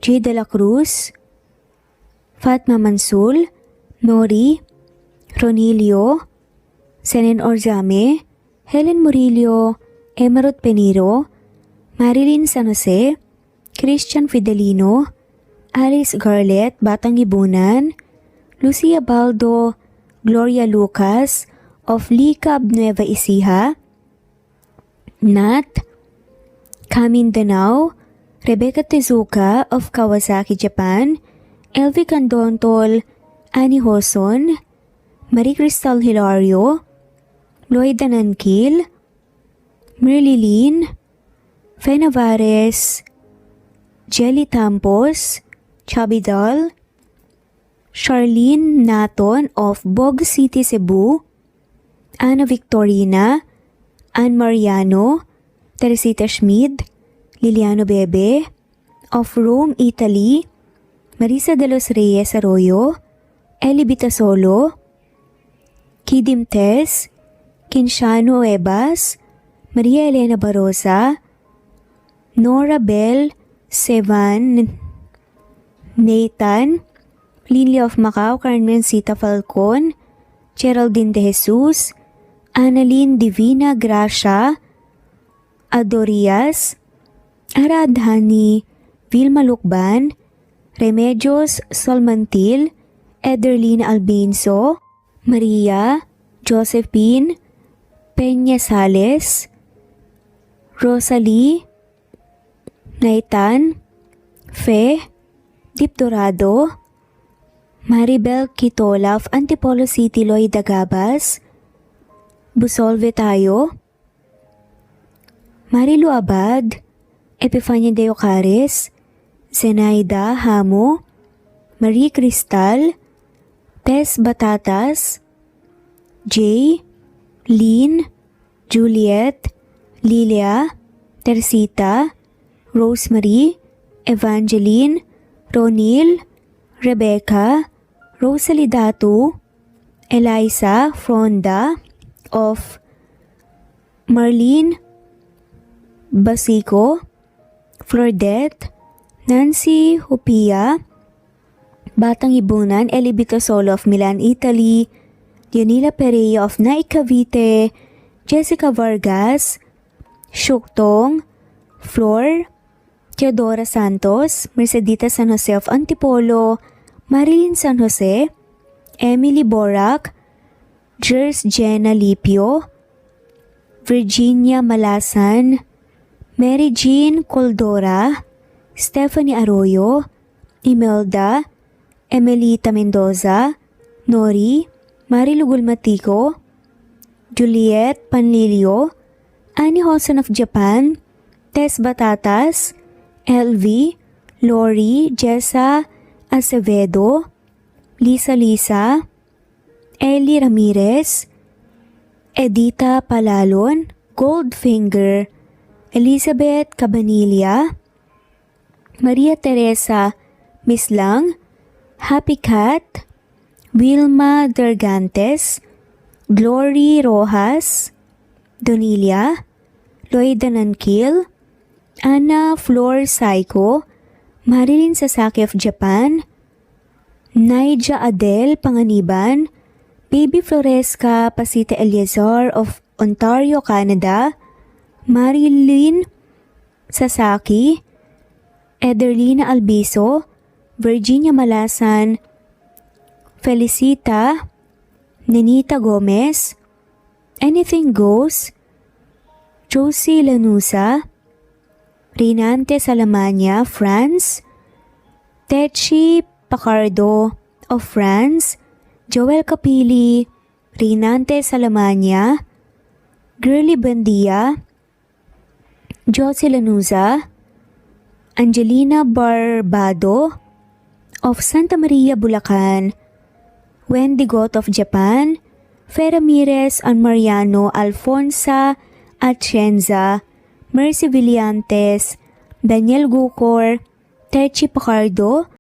J. De La Cruz, Fatma Mansul, Nori, Ronilio, Senen Orzame, Helen Murillo, Emerald Peniro, Marilyn San Jose, Christian Fidelino, Alice Garlet, Batang Ibunan, Lucia Baldo, Gloria Lucas of Licab Nueva Ecija, Nat, Kamin Danao, Rebecca Tezuka of Kawasaki, Japan, Elvi Candontol, Annie Hoson, Marie Cristal Hilario, Lloyd Danankil, Merlilyn, Fe Navares, Jelly Tampos, Chubby Doll, Charlene Naton of Bog City, Cebu, Ana Victorina, Ann Mariano, Teresita Schmid, Liliano Bebe, of Rome, Italy, Marisa de los Reyes Arroyo, Eli Bitasolo, Kidim Tess, Kinshano Ebas, Maria Elena Barosa, Nora Bell, Sevan, Nathan, Lily of Macau, Carmencita Falcon, Geraldine De Jesus, Annalyn Divina Gracia, Adorias, Aradhani, Vilma Lukban, Remedios Solmantil, Ederlina Albinso, Maria, Josephine, Peña Sales, Rosalie, Naitan, Fe, Dip Dorado, Maribel Kitola of Antipolo City, Lloyd Dagabas, Busolve Tayo, Marilu Abad, Epifania de Ocares, Zenaida Hamo, Marie Cristal, Tess Batatas, Jay, Lynn, Juliet, Lilia, Tersita, Rosemary, Evangeline, Ronil, Rebecca, Rosalie Datu, Eliza Fronda of Marlene Basico, Flordette, Nancy Hupia, Batang Ibunan, Eli Bitasolo of Milan, Italy, Dionila Pereira of Naik, Cavite, Jessica Vargas, Shuktong, Flor, Teodora Santos, Mercedita San Jose of Antipolo, Marilyn San Jose, Emily Borac, Jers Jenna Lipio, Virginia Malasan, Mary Jean Coldora, Stephanie Arroyo, Imelda, Emelita Mendoza, Nori, Marilu Gulmatico, Juliet Panlilio, Annie Hosen of Japan, Tess Batatas, LV, Lori, Jessa Acevedo, Lisa, Ellie Ramirez, Edita Palalon, Goldfinger, Elizabeth Cabanilla, Maria Teresa Mislang, Happy Cat, Wilma Dergantes, Glory Rojas, Donilia, Loida Nankil, Anna Flor Saiko, Marilyn Sasaki of Japan, Naija Adel Panganiban, Baby Floresca Pasita Eliazar of Ontario, Canada, Marilyn Sasaki, Ederlina Albiso, Virginia Malasan, Felicita, Nenita Gomez, Anything Goes, Josie Lanusa, Rinante Salamania, France, Techi Pacardo of France, Joel Capili, Rinante Salamania, Girly Bandia, Josie Lanusa, Angelina Barbado of Santa Maria, Bulacan, Wendy Got of Japan, Fe Ramirez and Mariano Alfonsa Atienza, Mercy Villantes, Daniel Gucor, Techi Pacardo,